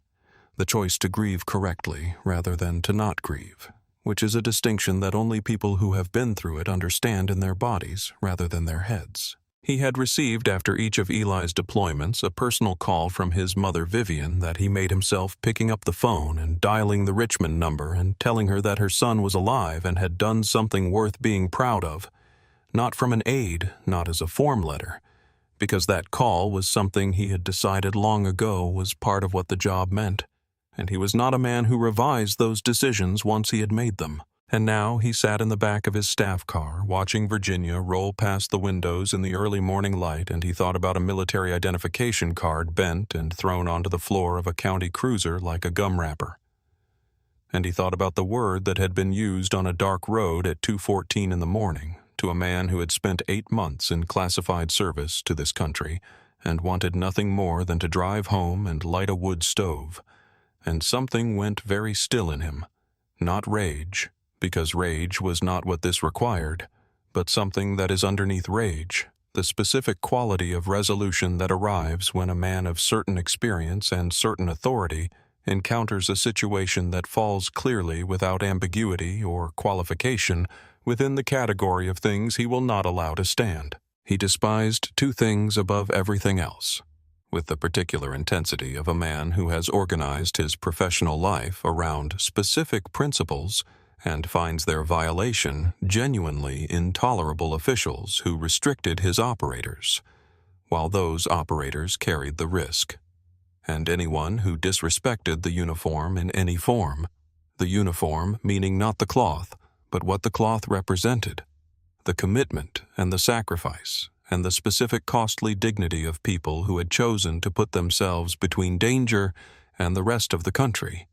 The choice to grieve correctly rather than to not grieve, which is a distinction that only people who have been through it understand in their bodies rather than their heads. He had received after each of Eli's deployments a personal call from his mother Vivian that he made himself picking up the phone and dialing the Richmond number and telling her that her son was alive and had done something worth being proud of, not from an aide, not as a form letter, because that call was something he had decided long ago was part of what the job meant, and he was not a man who revised those decisions once he had made them. And now he sat in the back of his staff car, watching Virginia roll past the windows in the early morning light, and he thought about a military identification card bent and thrown onto the floor of a county cruiser like a gum wrapper. And he thought about the word that had been used on a dark road at 2:14 in the morning to a man who had spent 8 months in classified service to this country and wanted nothing more than to drive home and light a wood stove. And something went very still in him, not rage, because rage was not what this required, but something that is underneath rage, the specific quality of resolution that arrives when a man of certain experience and certain authority encounters a situation that falls clearly without ambiguity or qualification within the category of things he will not allow to stand. He despised two things above everything else, with the particular intensity of a man who has organized his professional life around specific principles and finds their violation genuinely intolerable officials who restricted his operators, while those operators carried the risk, and anyone who disrespected the uniform in any form, the uniform meaning not the cloth, but what the cloth represented, the commitment and the sacrifice, and the specific costly dignity of people who had chosen to put themselves between danger and the rest of the country,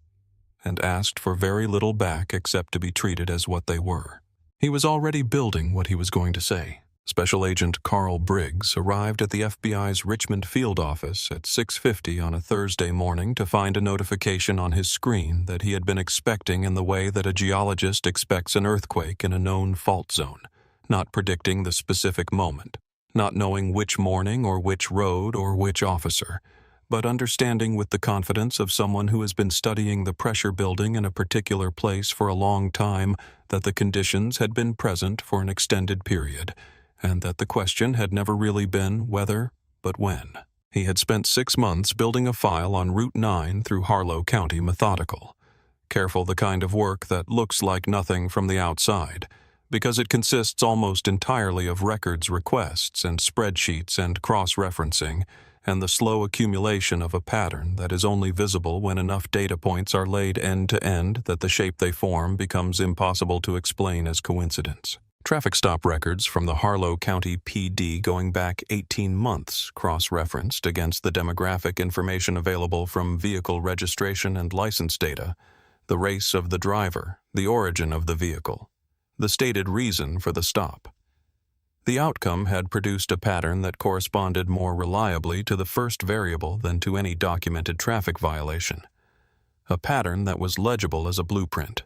and asked for very little back except to be treated as what they were. He was already building what he was going to say. Special Agent Carl Briggs arrived at the FBI's Richmond field office at 6:50 on a Thursday morning to find a notification on his screen that he had been expecting in the way that a geologist expects an earthquake in a known fault zone, not predicting the specific moment, not knowing which morning or which road or which officer, but understanding with the confidence of someone who has been studying the pressure building in a particular place for a long time that the conditions had been present for an extended period, and that the question had never really been whether, but when. He had spent 6 months building a file on Route 9 through Harlow County methodical, careful the kind of work that looks like nothing from the outside, because it consists almost entirely of records requests and spreadsheets and cross-referencing, and the slow accumulation of a pattern that is only visible when enough data points are laid end to end that the shape they form becomes impossible to explain as coincidence. Traffic stop records from the Harlow County PD going back 18 months cross-referenced against the demographic information available from vehicle registration and license data, the race of the driver, the origin of the vehicle, the stated reason for the stop. The outcome had produced a pattern that corresponded more reliably to the first variable than to any documented traffic violation. A pattern that was legible as a blueprint,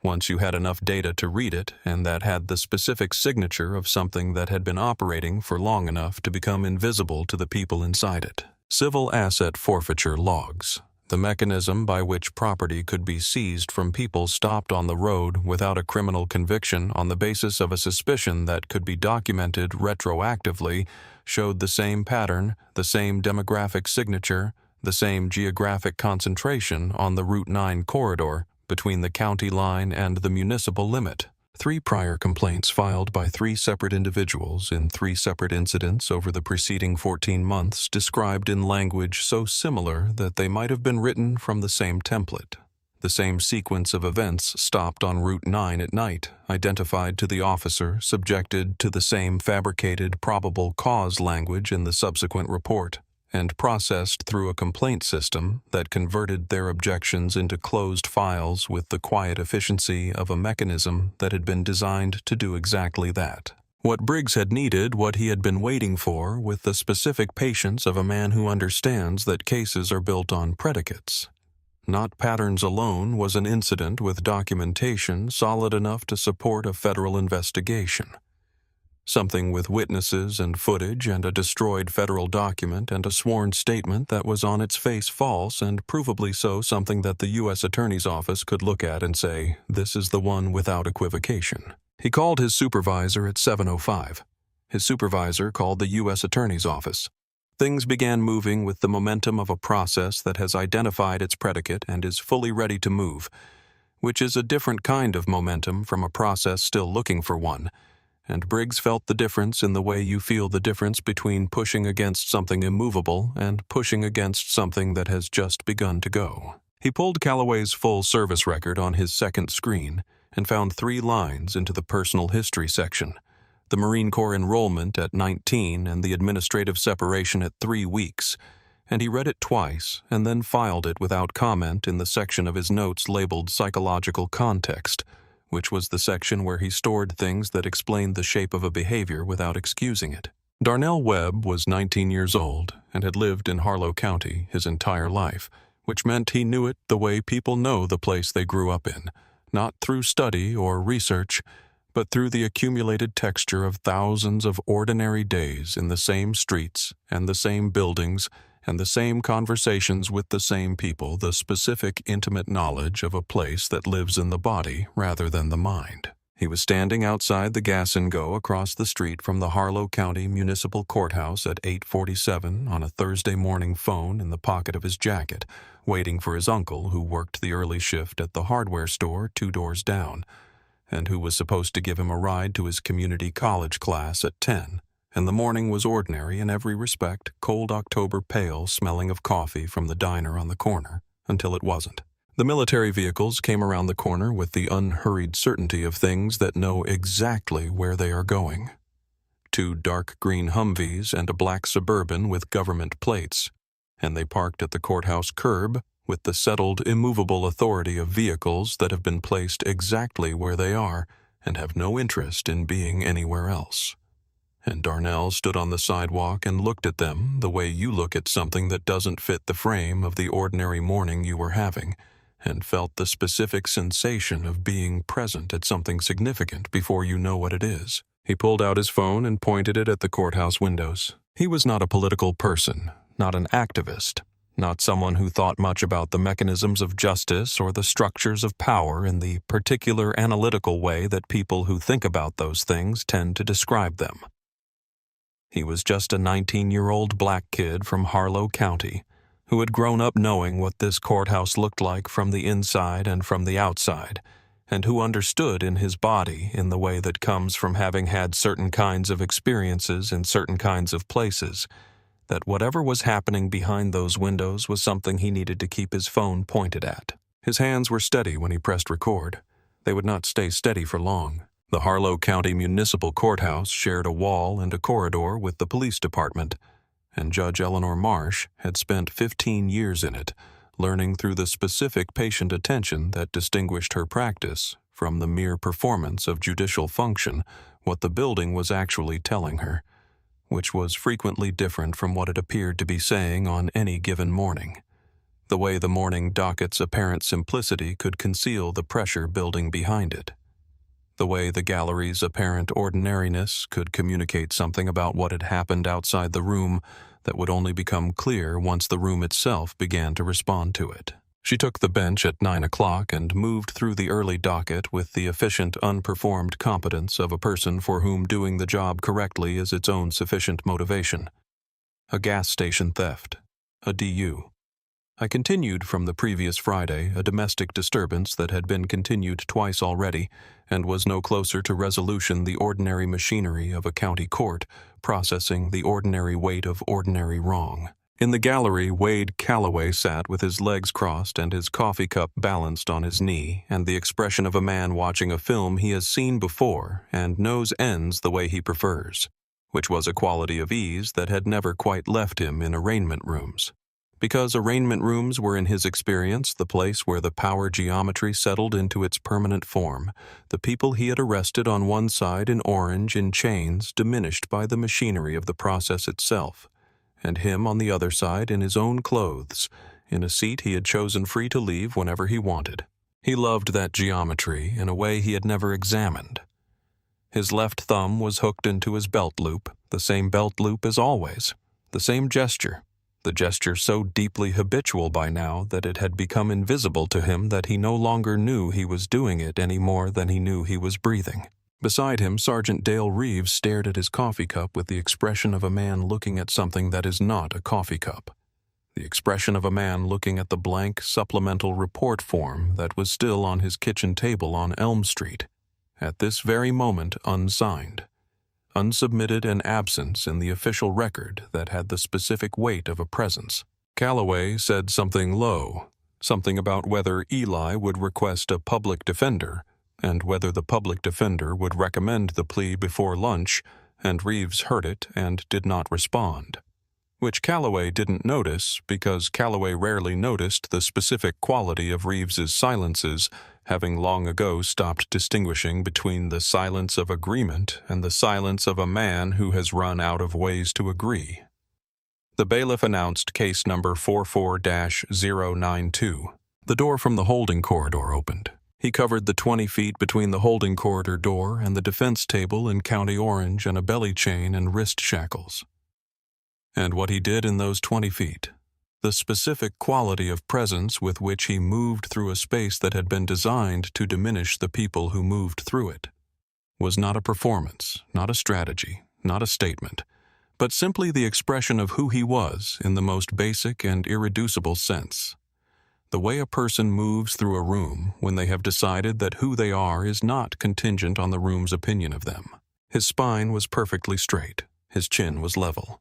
once you had enough data to read it, and that had the specific signature of something that had been operating for long enough to become invisible to the people inside it. Civil asset forfeiture logs, the mechanism by which property could be seized from people stopped on the road without a criminal conviction on the basis of a suspicion that could be documented retroactively, showed the same pattern, the same demographic signature, the same geographic concentration on the Route 9 corridor between the county line and the municipal limit. 3 prior complaints filed by 3 separate individuals in 3 separate incidents over the preceding 14 months described in language so similar that they might have been written from the same template. The same sequence of events stopped on Route 9 at night, identified to the officer, subjected to the same fabricated probable cause language in the subsequent report, and processed through a complaint system that converted their objections into closed files with the quiet efficiency of a mechanism that had been designed to do exactly that. What Briggs had needed, what he had been waiting for, with the specific patience of a man who understands that cases are built on predicates. Not patterns alone, was an incident with documentation solid enough to support a federal investigation. Something with witnesses and footage and a destroyed federal document and a sworn statement that was on its face false and provably so something that the U.S. Attorney's Office could look at and say, this is the one without equivocation. He called his supervisor at 7:05. His supervisor called the U.S. Attorney's Office. Things began moving with the momentum of a process that has identified its predicate and is fully ready to move, which is a different kind of momentum from a process still looking for one. And Briggs felt the difference in the way you feel the difference between pushing against something immovable and pushing against something that has just begun to go. He pulled Calloway's full service record on his second screen and found 3 lines into the personal history section, the Marine Corps enrollment at 19 and the administrative separation at 3 weeks, and he read it twice and then filed it without comment in the section of his notes labeled psychological context, which was the section where he stored things that explained the shape of a behavior without excusing it. Darnell Webb was 19 years old and had lived in Harlow County his entire life, which meant he knew it the way people know the place they grew up in, not through study or research, but through the accumulated texture of thousands of ordinary days in the same streets and the same buildings and the same conversations with the same people, the specific intimate knowledge of a place that lives in the body rather than the mind. He was standing outside the Gas and Go across the street from the Harlow County Municipal Courthouse at 8:47 on a Thursday morning phone in the pocket of his jacket, waiting for his uncle who worked the early shift at the hardware store 2 doors down, and who was supposed to give him a ride to his community college class at 10. And the morning was ordinary in every respect, cold October pale smelling of coffee from the diner on the corner, until it wasn't. The military vehicles came around the corner with the unhurried certainty of things that know exactly where they are going. 2 dark green Humvees and a black Suburban with government plates, and they parked at the courthouse curb with the settled, immovable authority of vehicles that have been placed exactly where they are and have no interest in being anywhere else. And Darnell stood on the sidewalk and looked at them the way you look at something that doesn't fit the frame of the ordinary morning you were having, and felt the specific sensation of being present at something significant before you know what it is. He pulled out his phone and pointed it at the courthouse windows. He was not a political person, not an activist, not someone who thought much about the mechanisms of justice or the structures of power in the particular analytical way that people who think about those things tend to describe them. He was just a 19-year-old black kid from Harlow County, who had grown up knowing what this courthouse looked like from the inside and from the outside, and who understood in his body in the way that comes from having had certain kinds of experiences in certain kinds of places, that whatever was happening behind those windows was something he needed to keep his phone pointed at. His hands were steady when he pressed record. They would not stay steady for long. The Harlow County Municipal Courthouse shared a wall and a corridor with the police department, and Judge Eleanor Marsh had spent 15 years in it, learning through the specific patient attention that distinguished her practice from the mere performance of judicial function what the building was actually telling her, which was frequently different from what it appeared to be saying on any given morning. The way the morning docket's apparent simplicity could conceal the pressure building behind it. The way the gallery's apparent ordinariness could communicate something about what had happened outside the room that would only become clear once the room itself began to respond to it. She took the bench at 9 o'clock and moved through the early docket with the efficient, unperformed competence of a person for whom doing the job correctly is its own sufficient motivation. A gas station theft. A DU. I continued from the previous Friday a domestic disturbance that had been continued twice already and was no closer to resolution the ordinary machinery of a county court, processing the ordinary weight of ordinary wrong. In the gallery, Wade Calloway sat with his legs crossed and his coffee cup balanced on his knee, and the expression of a man watching a film he has seen before and knows ends the way he prefers, which was a quality of ease that had never quite left him in arraignment rooms. Because arraignment rooms were in his experience the place where the power geometry settled into its permanent form, the people he had arrested on one side in orange in chains diminished by the machinery of the process itself, and him on the other side in his own clothes, in a seat he had chosen free to leave whenever he wanted. He loved that geometry in a way he had never examined. His left thumb was hooked into his belt loop, the same belt loop as always, the same gesture. The gesture so deeply habitual by now that it had become invisible to him that he no longer knew he was doing it any more than he knew he was breathing. Beside him, Sergeant Dale Reeves stared at his coffee cup with the expression of a man looking at something that is not a coffee cup. The expression of a man looking at the blank supplemental report form that was still on his kitchen table on Elm Street, at this very moment unsigned. Unsubmitted and absence in the official record that had the specific weight of a presence. Calloway said something low, something about whether Eli would request a public defender, and whether the public defender would recommend the plea before lunch, and Reeves heard it and did not respond. Which Calloway didn't notice because Calloway rarely noticed the specific quality of Reeves's silences, having long ago stopped distinguishing between the silence of agreement and the silence of a man who has run out of ways to agree. The bailiff announced case number 44-092. The door from the holding corridor opened. He covered the 20 feet between the holding corridor door and the defense table in County Orange and a belly chain and wrist shackles. And what he did in those 20 feet, the specific quality of presence with which he moved through a space that had been designed to diminish the people who moved through it, was not a performance, not a strategy, not a statement, but simply the expression of who he was in the most basic and irreducible sense. The way a person moves through a room when they have decided that who they are is not contingent on the room's opinion of them. His spine was perfectly straight. His chin was level.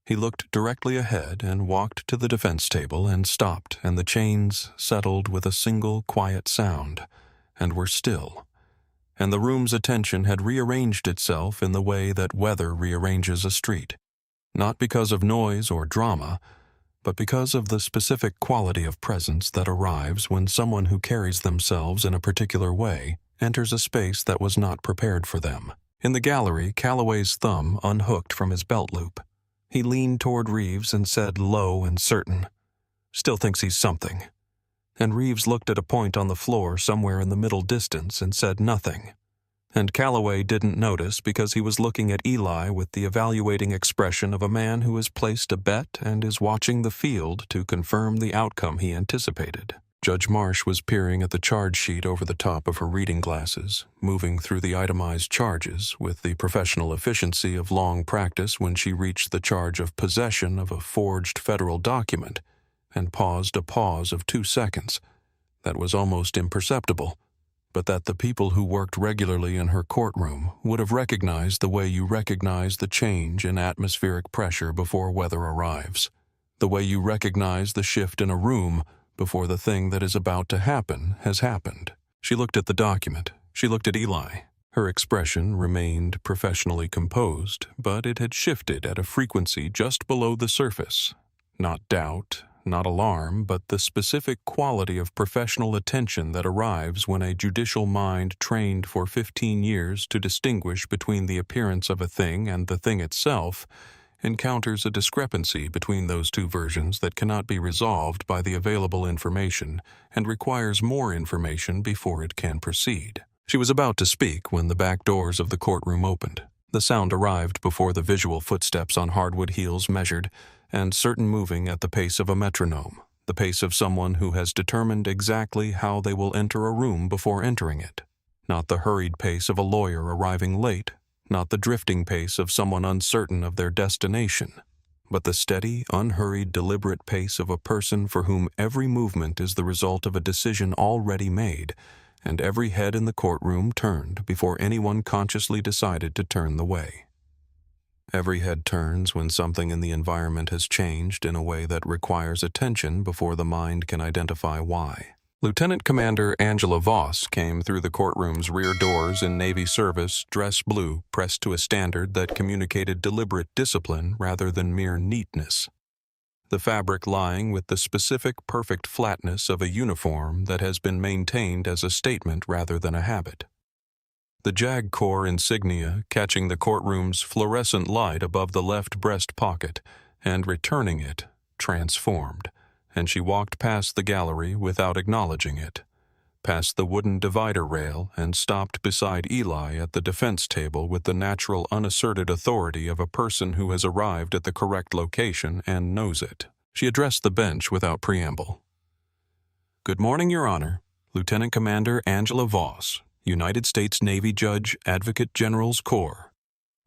He looked directly ahead and walked to the defense table and stopped, and the chains settled with a single quiet sound, and were still. And the room's attention had rearranged itself in the way that weather rearranges a street, not because of noise or drama, but because of the specific quality of presence that arrives when someone who carries themselves in a particular way enters a space that was not prepared for them. In the gallery, Calloway's thumb unhooked from his belt loop. He leaned toward Reeves and said, low and certain, "Still thinks he's something." And Reeves looked at a point on the floor somewhere in the middle distance and said nothing. And Calloway didn't notice because he was looking at Eli with the evaluating expression of a man who has placed a bet and is watching the field to confirm the outcome he anticipated. Judge Marsh was peering at the charge sheet over the top of her reading glasses, moving through the itemized charges with the professional efficiency of long practice when she reached the charge of possession of a forged federal document, and paused a pause of 2 seconds that was almost imperceptible, but that the people who worked regularly in her courtroom would have recognized the way you recognize the change in atmospheric pressure before weather arrives, the way you recognize the shift in a room before the thing that is about to happen has happened. She looked at the document. She looked at Eli. Her expression remained professionally composed, but it had shifted at a frequency just below the surface. Not doubt, not alarm, but the specific quality of professional attention that arrives when a judicial mind trained for 15 years to distinguish between the appearance of a thing and the thing itself encounters a discrepancy between those two versions that cannot be resolved by the available information and requires more information before it can proceed. She was about to speak when the back doors of the courtroom opened. The sound arrived before the visual footsteps on hardwood heels measured, and certain moving at the pace of a metronome, the pace of someone who has determined exactly how they will enter a room before entering it. Not the hurried pace of a lawyer arriving late, not the drifting pace of someone uncertain of their destination, but the steady, unhurried, deliberate pace of a person for whom every movement is the result of a decision already made, and every head in the courtroom turned before anyone consciously decided to turn the way. Every head turns when something in the environment has changed in a way that requires attention before the mind can identify why. Lieutenant Commander Angela Voss came through the courtroom's rear doors in Navy service, dress blue, pressed to a standard that communicated deliberate discipline rather than mere neatness. The fabric lying with the specific, perfect flatness of a uniform that has been maintained as a statement rather than a habit. The JAG Corps insignia catching the courtroom's fluorescent light above the left breast pocket and returning it, transformed, and she walked past the gallery without acknowledging it, past the wooden divider rail and stopped beside Eli at the defense table with the natural unasserted authority of a person who has arrived at the correct location and knows it. She addressed the bench without preamble. "Good morning, Your Honor. Lieutenant Commander Angela Voss, United States Navy Judge, Advocate General's Corps.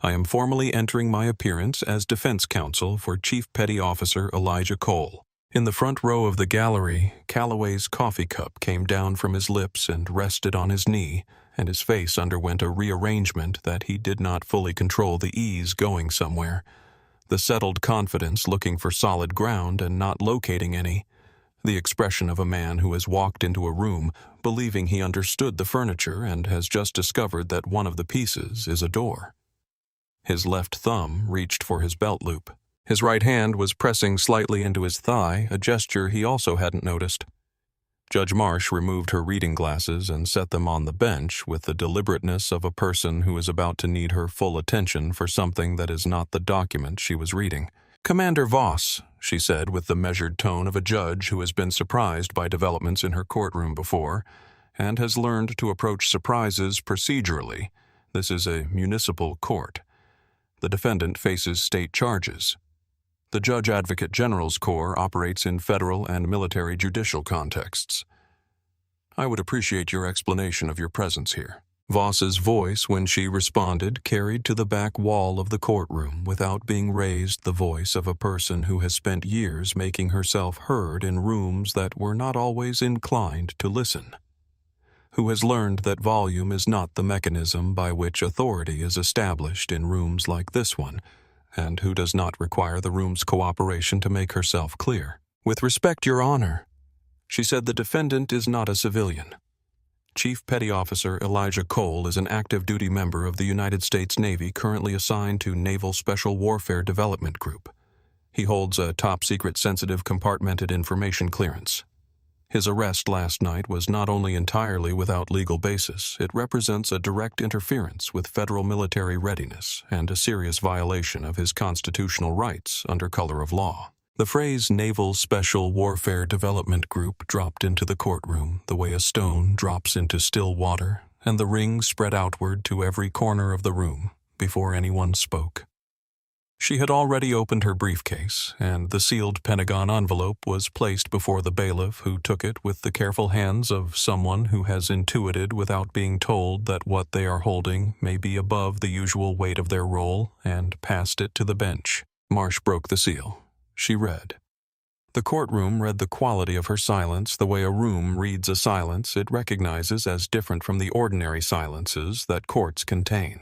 I am formally entering my appearance as defense counsel for Chief Petty Officer Elijah Cole." In the front row of the gallery, Calloway's coffee cup came down from his lips and rested on his knee, and his face underwent a rearrangement that he did not fully control the ease going somewhere, the settled confidence looking for solid ground and not locating any, the expression of a man who has walked into a room believing he understood the furniture and has just discovered that one of the pieces is a door. His left thumb reached for his belt loop. His right hand was pressing slightly into his thigh, a gesture he also hadn't noticed. Judge Marsh removed her reading glasses and set them on the bench with the deliberateness of a person who is about to need her full attention for something that is not the document she was reading. "Commander Voss," she said with the measured tone of a judge who has been surprised by developments in her courtroom before, and has learned to approach surprises procedurally. This is a municipal court. The defendant faces state charges. The Judge Advocate General's Corps operates in federal and military judicial contexts. I would appreciate your explanation of your presence here. Voss's voice, when she responded, carried to the back wall of the courtroom without being raised the voice of a person who has spent years making herself heard in rooms that were not always inclined to listen, who has learned that volume is not the mechanism by which authority is established in rooms like this one, and who does not require the room's cooperation to make herself clear. With respect, Your Honor, she said, the defendant is not a civilian. Chief Petty Officer Elijah Cole is an active duty member of the United States Navy currently assigned to Naval Special Warfare Development Group. He holds a top-secret sensitive compartmented information clearance. His arrest last night was not only entirely without legal basis, it represents a direct interference with federal military readiness and a serious violation of his constitutional rights under color of law. The phrase Naval Special Warfare Development Group dropped into the courtroom the way a stone drops into still water, and the ring spread outward to every corner of the room before anyone spoke. She had already opened her briefcase, and the sealed Pentagon envelope was placed before the bailiff, who took it with the careful hands of someone who has intuited without being told that what they are holding may be above the usual weight of their role, and passed it to the bench. Marsh broke the seal. She read. The courtroom read the quality of her silence the way a room reads a silence it recognizes as different from the ordinary silences that courts contain.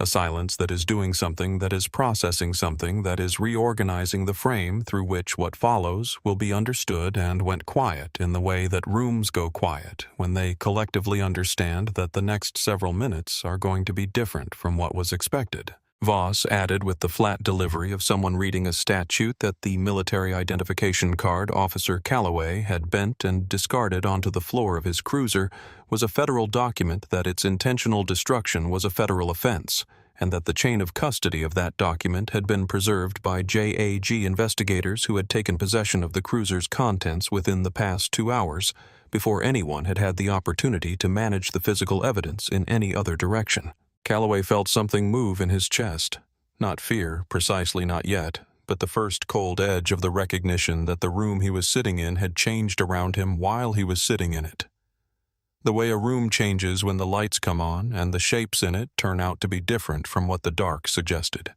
A silence that is doing something, that is processing something, that is reorganizing the frame through which what follows will be understood and went quiet in the way that rooms go quiet when they collectively understand that the next several minutes are going to be different from what was expected. Voss added with the flat delivery of someone reading a statute that the military identification card Officer Calloway had bent and discarded onto the floor of his cruiser was a federal document, that its intentional destruction was a federal offense, and that the chain of custody of that document had been preserved by JAG investigators who had taken possession of the cruiser's contents within the past 2 hours, before anyone had had the opportunity to manage the physical evidence in any other direction. Calloway felt something move in his chest. Not fear, precisely not yet, but the first cold edge of the recognition that the room he was sitting in had changed around him while he was sitting in it. The way a room changes when the lights come on and the shapes in it turn out to be different from what the dark suggested.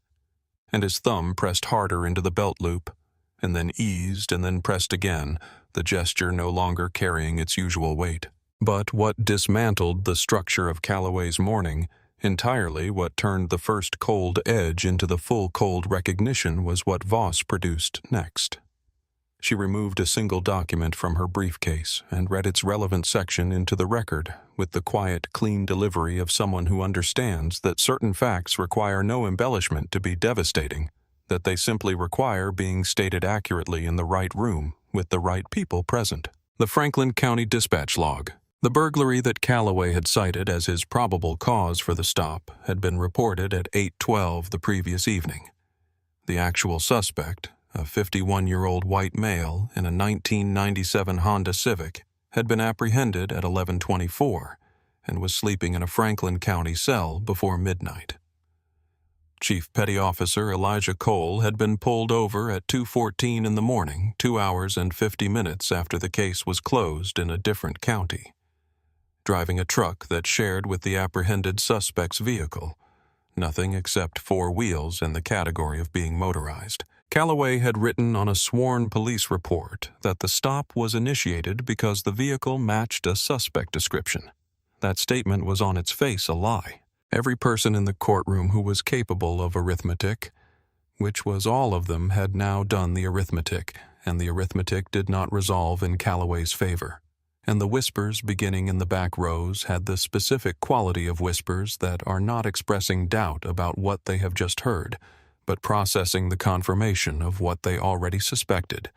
And his thumb pressed harder into the belt loop, and then eased and then pressed again, the gesture no longer carrying its usual weight. But what dismantled the structure of Calloway's morning, entirely what turned the first cold edge into the full cold recognition, was what Voss produced next. She removed a single document from her briefcase and read its relevant section into the record with the quiet, clean delivery of someone who understands that certain facts require no embellishment to be devastating, that they simply require being stated accurately in the right room with the right people present. The Franklin County Dispatch Log. The burglary that Calloway had cited as his probable cause for the stop had been reported at 8:12 the previous evening. The actual suspect, a 51-year-old white male in a 1997 Honda Civic, had been apprehended at 11:24 and was sleeping in a Franklin County cell before midnight. Chief Petty Officer Elijah Cole had been pulled over at 2:14 in the morning, 2 hours and 50 minutes after the case was closed, in a different county, driving a truck that shared with the apprehended suspect's vehicle, nothing except 4 wheels in the category of being motorized. Calloway had written on a sworn police report that the stop was initiated because the vehicle matched a suspect description. That statement was on its face a lie. Every person in the courtroom who was capable of arithmetic, which was all of them, had now done the arithmetic, and the arithmetic did not resolve in Calloway's favor. And the whispers beginning in the back rows had the specific quality of whispers that are not expressing doubt about what they have just heard, but processing the confirmation of what they already suspected.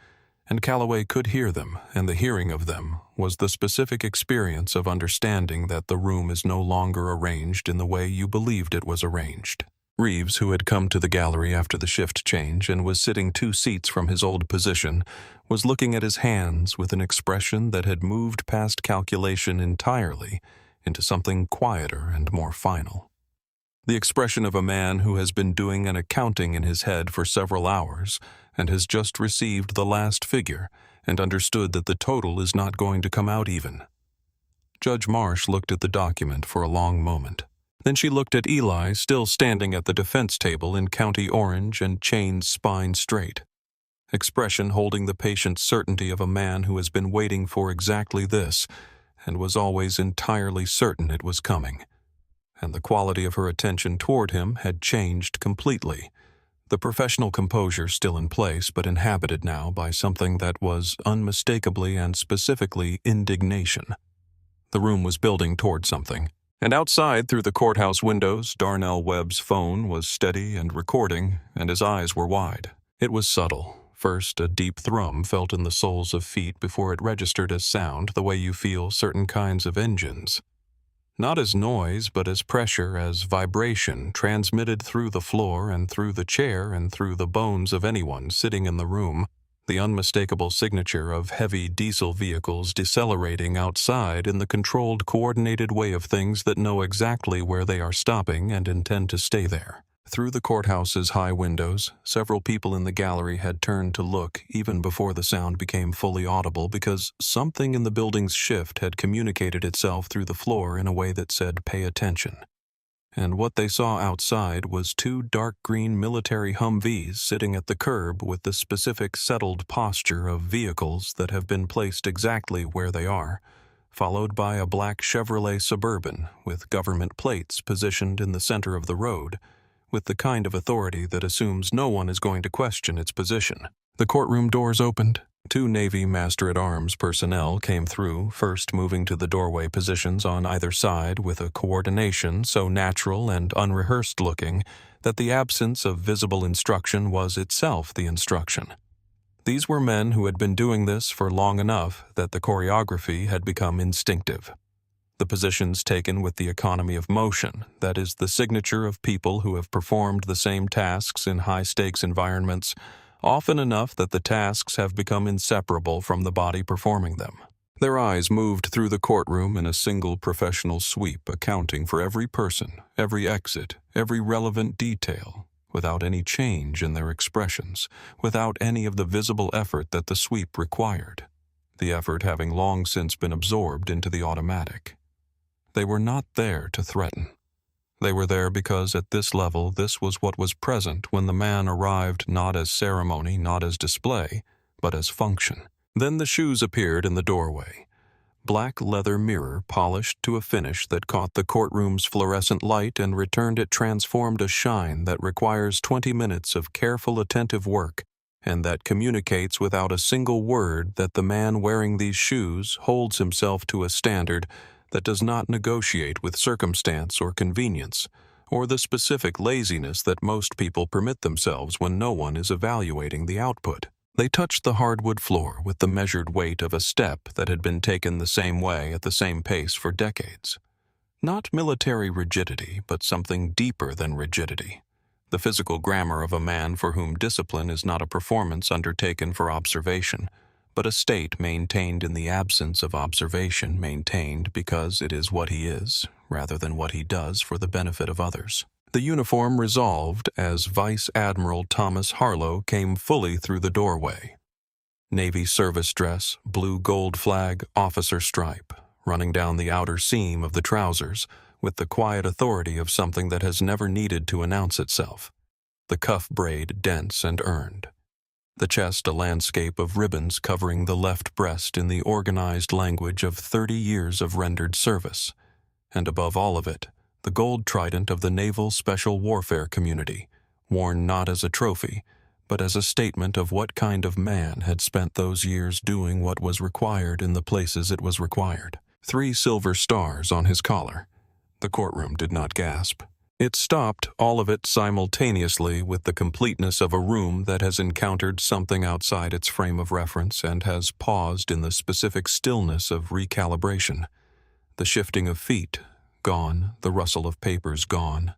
And Calloway could hear them, and the hearing of them was the specific experience of understanding that the room is no longer arranged in the way you believed it was arranged. Reeves, who had come to the gallery after the shift change and was sitting 2 seats from his old position, was looking at his hands with an expression that had moved past calculation entirely into something quieter and more final. The expression of a man who has been doing an accounting in his head for several hours and has just received the last figure and understood that the total is not going to come out even. Judge Marsh looked at the document for a long moment. Then she looked at Eli, still standing at the defense table in county orange and chained spine straight. Expression holding the patient certainty of a man who has been waiting for exactly this and was always entirely certain it was coming. And the quality of her attention toward him had changed completely. The professional composure still in place, but inhabited now by something that was unmistakably and specifically indignation. The room was building toward something. And outside, through the courthouse windows, Darnell Webb's phone was steady and recording, and his eyes were wide. It was subtle. First, a deep thrum felt in the soles of feet before it registered as sound, the way you feel certain kinds of engines. Not as noise, but as pressure, as vibration, transmitted through the floor and through the chair and through the bones of anyone sitting in the room. The unmistakable signature of heavy diesel vehicles decelerating outside in the controlled, coordinated way of things that know exactly where they are stopping and intend to stay there. Through the courthouse's high windows, several people in the gallery had turned to look even before the sound became fully audible because something in the building's shift had communicated itself through the floor in a way that said, "Pay attention." And what they saw outside was 2 dark green military Humvees sitting at the curb with the specific settled posture of vehicles that have been placed exactly where they are, followed by a black Chevrolet Suburban with government plates positioned in the center of the road, with the kind of authority that assumes no one is going to question its position. The courtroom doors opened. 2 Navy Master-at-Arms personnel came through, first moving to the doorway positions on either side with a coordination so natural and unrehearsed looking that the absence of visible instruction was itself the instruction. These were men who had been doing this for long enough that the choreography had become instinctive. The positions taken with the economy of motion, that is the signature of people who have performed the same tasks in high-stakes environments often enough that the tasks have become inseparable from the body performing them. Their eyes moved through the courtroom in a single professional sweep, accounting for every person, every exit, every relevant detail, without any change in their expressions, without any of the visible effort that the sweep required, the effort having long since been absorbed into the automatic. They were not there to threaten. They were there because at this level this was what was present when the man arrived, not as ceremony, not as display, but as function. Then the shoes appeared in the doorway. Black leather mirror polished to a finish that caught the courtroom's fluorescent light and returned it transformed a shine that requires 20 minutes of careful attentive work and that communicates without a single word that the man wearing these shoes holds himself to a standard that does not negotiate with circumstance or convenience, or the specific laziness that most people permit themselves when no one is evaluating the output. They touched the hardwood floor with the measured weight of a step that had been taken the same way at the same pace for decades. Not military rigidity, but something deeper than rigidity. The physical grammar of a man for whom discipline is not a performance undertaken for observation, but a state maintained in the absence of observation, maintained because it is what he is, rather than what he does for the benefit of others. The uniform resolved as Vice Admiral Thomas Harlow came fully through the doorway. Navy service dress, blue gold flag, officer stripe, running down the outer seam of the trousers, with the quiet authority of something that has never needed to announce itself. The cuff braid dense and earned. The chest a landscape of ribbons covering the left breast in the organized language of 30 years of rendered service. And above all of it, the gold trident of the Naval Special Warfare Community, worn not as a trophy, but as a statement of what kind of man had spent those years doing what was required in the places it was required. 3 silver stars on his collar. The courtroom did not gasp. It stopped, all of it simultaneously, with the completeness of a room that has encountered something outside its frame of reference and has paused in the specific stillness of recalibration. The shifting of feet, gone, the rustle of papers gone.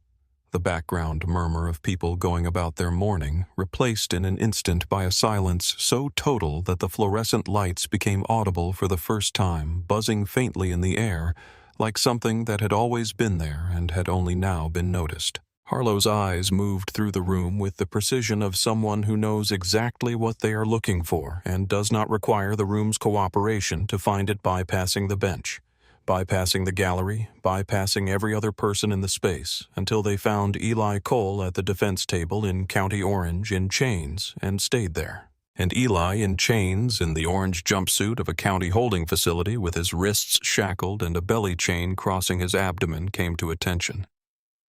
the background murmur of people going about their morning replaced in an instant by a silence so total that the fluorescent lights became audible for the first time, buzzing faintly in the air, like something that had always been there and had only now been noticed. Harlow's eyes moved through the room with the precision of someone who knows exactly what they are looking for and does not require the room's cooperation to find it, bypassing the bench, bypassing the gallery, bypassing every other person in the space, until they found Eli Cole at the defense table in County Orange in chains and stayed there. And Eli in chains in the orange jumpsuit of a county holding facility with his wrists shackled and a belly chain crossing his abdomen came to attention.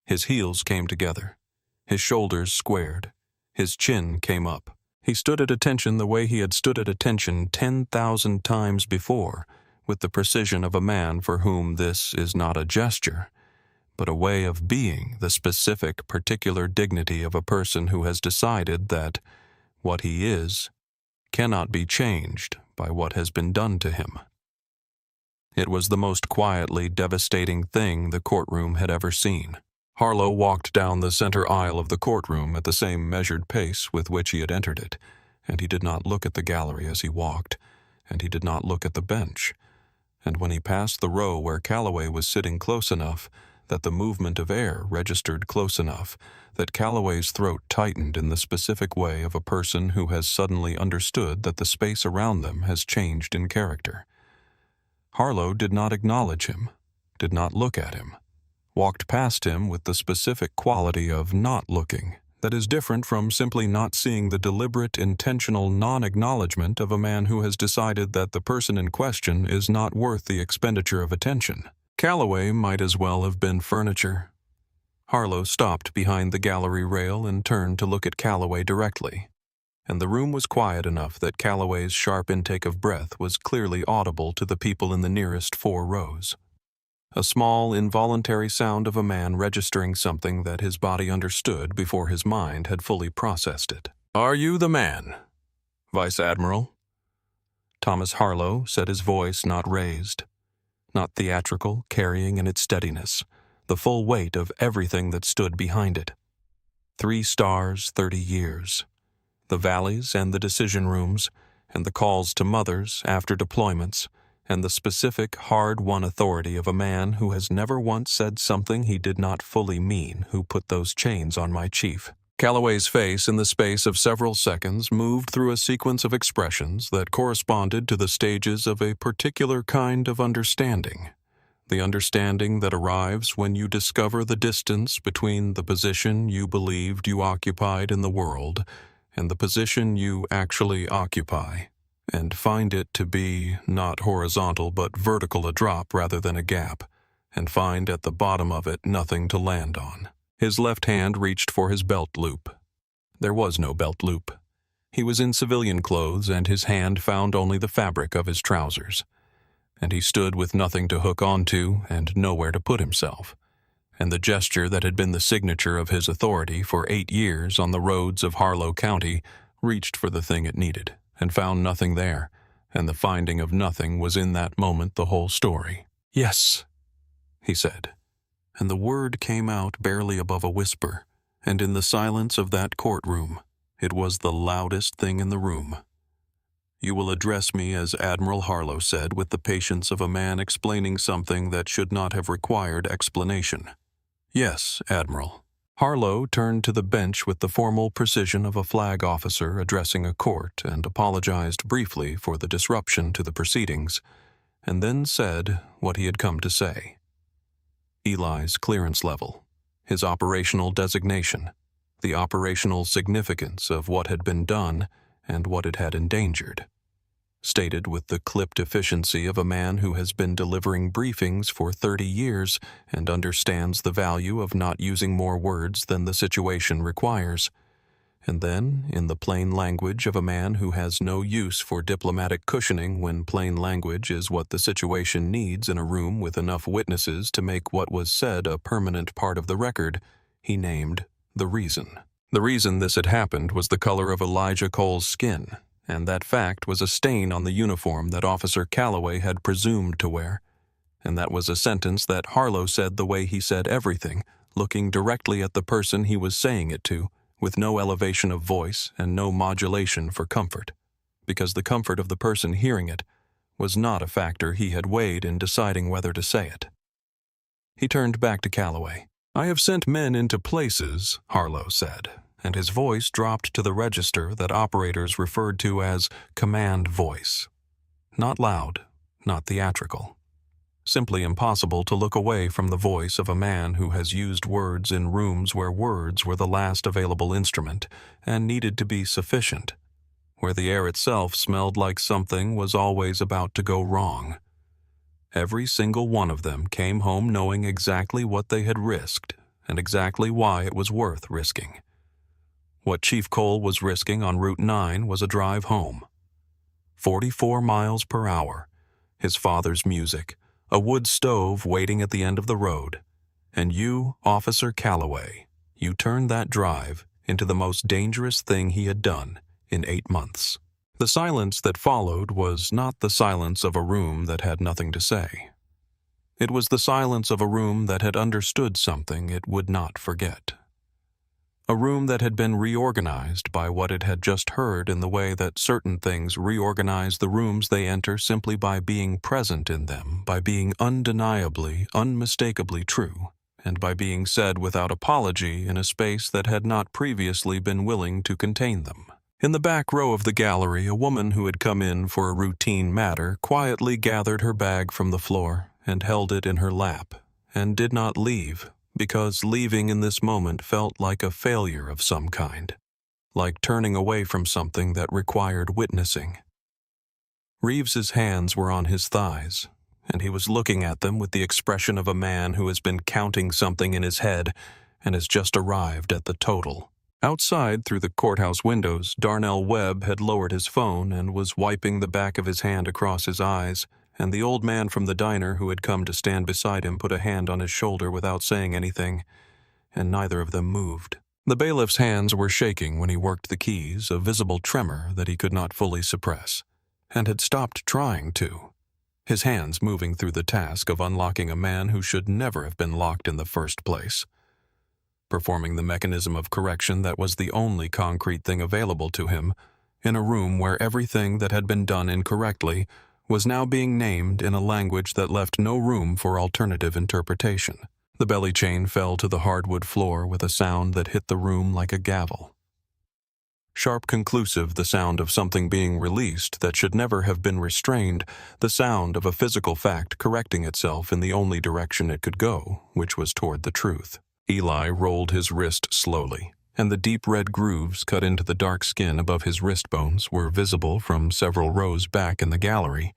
His heels came together. His shoulders squared. His chin came up. He stood at attention the way he had stood at attention 10,000 times before, with the precision of a man for whom this is not a gesture, but a way of being, the specific, particular dignity of a person who has decided that what he is cannot be changed by what has been done to him. It was the most quietly devastating thing the courtroom had ever seen. Harlow walked down the center aisle of the courtroom at the same measured pace with which he had entered it, and he did not look at the gallery as he walked, and he did not look at the bench. And when he passed the row where Calloway was sitting close enough that the movement of air registered close enough that Calloway's throat tightened in the specific way of a person who has suddenly understood that the space around them has changed in character. Harlow did not acknowledge him, did not look at him, walked past him with the specific quality of not looking that is different from simply not seeing the deliberate, intentional non-acknowledgement of a man who has decided that the person in question is not worth the expenditure of attention. Calloway might as well have been furniture. Harlow stopped behind the gallery rail and turned to look at Calloway directly, and the room was quiet enough that Calloway's sharp intake of breath was clearly audible to the people in the nearest 4 rows. A small, involuntary sound of a man registering something that his body understood before his mind had fully processed it. "Are you the man, Vice Admiral?" Thomas Harlow said, his voice not raised, not theatrical, carrying in its steadiness the full weight of everything that stood behind it. 3 stars, 30 years. The valleys and the decision rooms, and the calls to mothers after deployments, and the specific, hard-won authority of a man who has never once said something he did not fully mean, who put those chains on my chief. Calloway's face in the space of several seconds moved through a sequence of expressions that corresponded to the stages of a particular kind of understanding. The understanding that arrives when you discover the distance between the position you believed you occupied in the world and the position you actually occupy, and find it to be not horizontal but vertical, a drop rather than a gap, and find at the bottom of it nothing to land on. His left hand reached for his belt loop. There was no belt loop. He was in civilian clothes, and his hand found only the fabric of his trousers. And he stood with nothing to hook onto and nowhere to put himself. And the gesture that had been the signature of his authority for 8 years on the roads of Harlow County reached for the thing it needed, and found nothing there, and the finding of nothing was in that moment the whole story. "Yes," he said, and the word came out barely above a whisper, and in the silence of that courtroom, it was the loudest thing in the room. "You will address me as Admiral Harlow said, with the patience of a man explaining something that should not have required explanation." "Yes, Admiral." Harlow turned to the bench with the formal precision of a flag officer addressing a court and apologized briefly for the disruption to the proceedings, and then said what he had come to say. Eli's clearance level, his operational designation, the operational significance of what had been done and what it had endangered. Stated with the clipped efficiency of a man who has been delivering briefings for 30 years and understands the value of not using more words than the situation requires, and then in the plain language of a man who has no use for diplomatic cushioning when plain language is what the situation needs in a room with enough witnesses to make what was said a permanent part of the record, he named the reason. The reason this had happened was the color of Elijah Cole's skin, and that fact was a stain on the uniform that Officer Calloway had presumed to wear, and that was a sentence that Harlow said the way he said everything, looking directly at the person he was saying it to, with no elevation of voice and no modulation for comfort, because the comfort of the person hearing it was not a factor he had weighed in deciding whether to say it. He turned back to Calloway. "I have sent men into places," Harlow said, and his voice dropped to the register that operators referred to as command voice. Not loud, not theatrical. Simply impossible to look away from the voice of a man who has used words in rooms where words were the last available instrument and needed to be sufficient, where the air itself smelled like something was always about to go wrong. Every single one of them came home knowing exactly what they had risked and exactly why it was worth risking. What Chief Cole was risking on Route 9 was a drive home. 44 miles per hour, his father's music, a wood stove waiting at the end of the road, and you, Officer Calloway, you turned that drive into the most dangerous thing he had done in 8 months. The silence that followed was not the silence of a room that had nothing to say. It was the silence of a room that had understood something it would not forget. A room that had been reorganized by what it had just heard in the way that certain things reorganize the rooms they enter simply by being present in them, by being undeniably, unmistakably true, and by being said without apology in a space that had not previously been willing to contain them. In the back row of the gallery, a woman who had come in for a routine matter quietly gathered her bag from the floor and held it in her lap, and did not leave, because leaving in this moment felt like a failure of some kind, like turning away from something that required witnessing. Reeves's hands were on his thighs, and he was looking at them with the expression of a man who has been counting something in his head and has just arrived at the total. Outside, through the courthouse windows, Darnell Webb had lowered his phone and was wiping the back of his hand across his eyes, and the old man from the diner who had come to stand beside him put a hand on his shoulder without saying anything, and neither of them moved. The bailiff's hands were shaking when he worked the keys, a visible tremor that he could not fully suppress, and had stopped trying to, his hands moving through the task of unlocking a man who should never have been locked in the first place, performing the mechanism of correction that was the only concrete thing available to him, in a room where everything that had been done incorrectly was now being named in a language that left no room for alternative interpretation. The belly chain fell to the hardwood floor with a sound that hit the room like a gavel. Sharp, conclusive, the sound of something being released that should never have been restrained, the sound of a physical fact correcting itself in the only direction it could go, which was toward the truth. Eli rolled his wrist slowly, and the deep red grooves cut into the dark skin above his wrist bones were visible from several rows back in the gallery.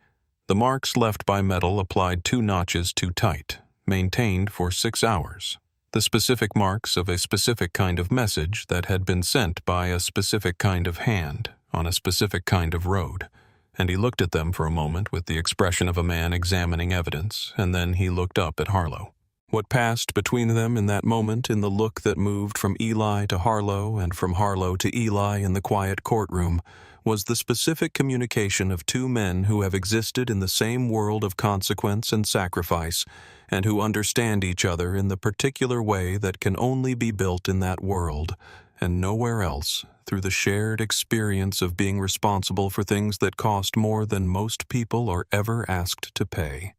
The marks left by metal applied 2 notches too tight, maintained for 6 hours. The specific marks of a specific kind of message that had been sent by a specific kind of hand on a specific kind of road. And he looked at them for a moment with the expression of a man examining evidence, and then he looked up at Harlow. What passed between them in that moment, in the look that moved from Eli to Harlow and from Harlow to Eli in the quiet courtroom, was the specific communication of 2 men who have existed in the same world of consequence and sacrifice, and who understand each other in the particular way that can only be built in that world, and nowhere else, through the shared experience of being responsible for things that cost more than most people are ever asked to pay.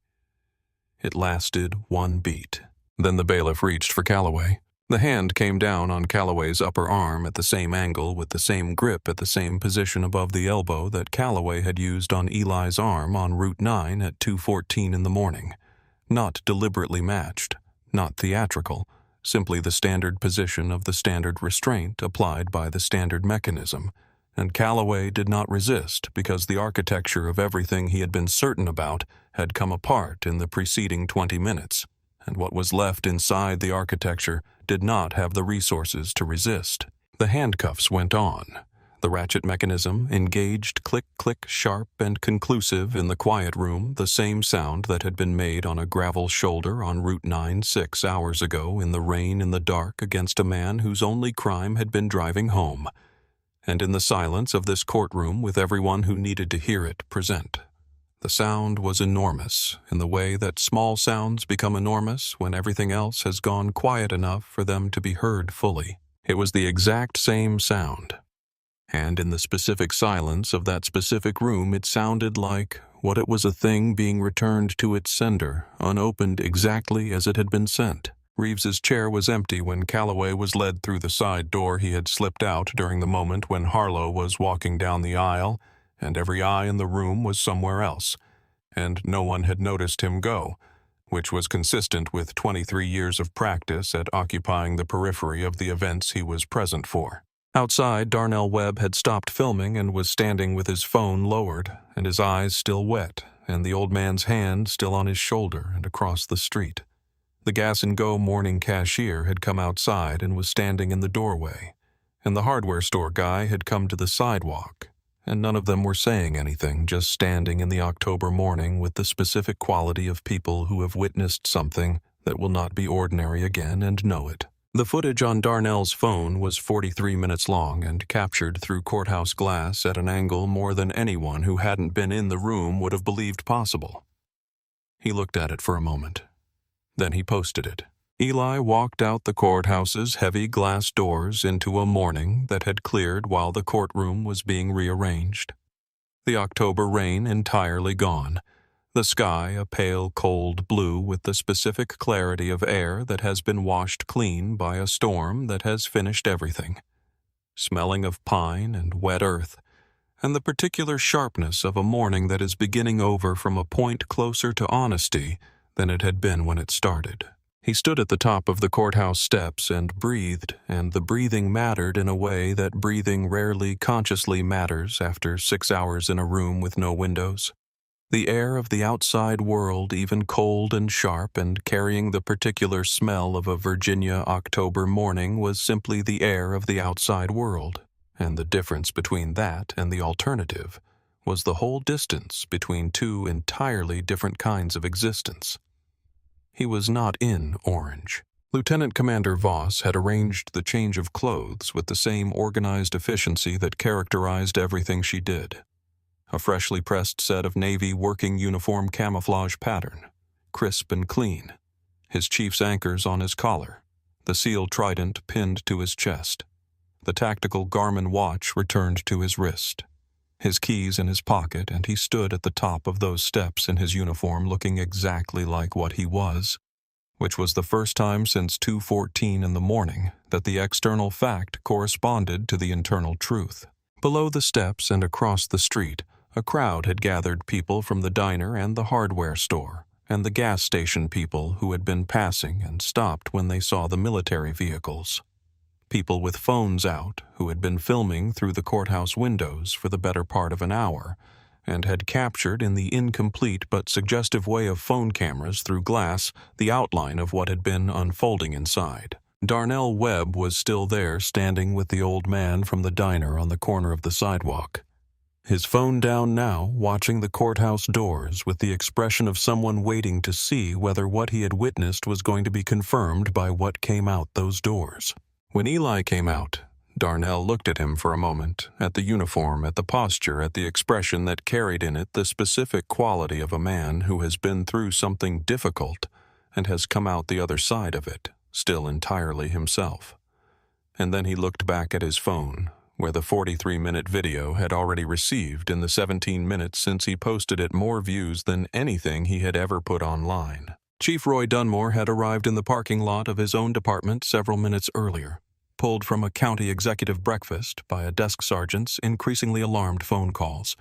It lasted 1 beat. Then the bailiff reached for Calloway. The hand came down on Calloway's upper arm at the same angle with the same grip at the same position above the elbow that Calloway had used on Eli's arm on Route 9 at 2:14 in the morning. Not deliberately matched, not theatrical, simply the standard position of the standard restraint applied by the standard mechanism. And Calloway did not resist because the architecture of everything he had been certain about had come apart in the preceding 20 minutes, and what was left inside the architecture did not have the resources to resist. The handcuffs went on. The ratchet mechanism engaged click-click sharp and conclusive in the quiet room, the same sound that had been made on a gravel shoulder on Route 9 6 hours ago in the rain in the dark against a man whose only crime had been driving home. And in the silence of this courtroom with everyone who needed to hear it present, The sound was enormous, in the way that small sounds become enormous when everything else has gone quiet enough for them to be heard fully. It was the exact same sound. And in the specific silence of that specific room, it sounded like what it was, a thing being returned to its sender, unopened exactly as it had been sent. Reeves's chair was empty when Calloway was led through the side door he had slipped out during the moment when Harlow was walking down the aisle, and every eye in the room was somewhere else, and no one had noticed him go, which was consistent with 23 years of practice at occupying the periphery of the events he was present for. Outside, Darnell Webb had stopped filming and was standing with his phone lowered, and his eyes still wet, and the old man's hand still on his shoulder and across the street. The Gas and Go morning cashier had come outside and was standing in the doorway, and the hardware store guy had come to the sidewalk, and none of them were saying anything, just standing in the October morning with the specific quality of people who have witnessed something that will not be ordinary again and know it. The footage on Darnell's phone was 43 minutes long and captured through courthouse glass at an angle more than anyone who hadn't been in the room would have believed possible. He looked at it for a moment. Then he posted it. Eli walked out the courthouse's heavy glass doors into a morning that had cleared while the courtroom was being rearranged. The October rain entirely gone. The sky a pale, cold blue with the specific clarity of air that has been washed clean by a storm that has finished everything. Smelling of pine and wet earth, and the particular sharpness of a morning that is beginning over from a point closer to honesty than it had been when it started. He stood at the top of the courthouse steps and breathed, and the breathing mattered in a way that breathing rarely consciously matters after 6 hours in a room with no windows. The air of the outside world, even cold and sharp and carrying the particular smell of a Virginia October morning, was simply the air of the outside world, and the difference between that and the alternative was the whole distance between two entirely different kinds of existence. He was not in Orange. Lieutenant Commander Voss had arranged the change of clothes with the same organized efficiency that characterized everything she did. A freshly pressed set of Navy working uniform camouflage pattern, crisp and clean, his chief's anchors on his collar, the seal trident pinned to his chest, the tactical Garmin watch returned to his wrist, his keys in his pocket, and he stood at the top of those steps in his uniform looking exactly like what he was, which was the first time since 2:14 in the morning that the external fact corresponded to the internal truth. Below the steps and across the street, a crowd had gathered, people from the diner and the hardware store, and the gas station people who had been passing and stopped when they saw the military vehicles. People with phones out who had been filming through the courthouse windows for the better part of an hour and had captured in the incomplete but suggestive way of phone cameras through glass the outline of what had been unfolding inside. Darnell Webb was still there, standing with the old man from the diner on the corner of the sidewalk. His phone down now, watching the courthouse doors with the expression of someone waiting to see whether what he had witnessed was going to be confirmed by what came out those doors. When Eli came out, Darnell looked at him for a moment, at the uniform, at the posture, at the expression that carried in it the specific quality of a man who has been through something difficult and has come out the other side of it, still entirely himself. And then he looked back at his phone, where the 43-minute video had already received in the 17 minutes since he posted it more views than anything he had ever put online. Chief Roy Dunmore had arrived in the parking lot of his own department several minutes earlier, pulled from a county executive breakfast by a desk sergeant's increasingly alarmed phone calls,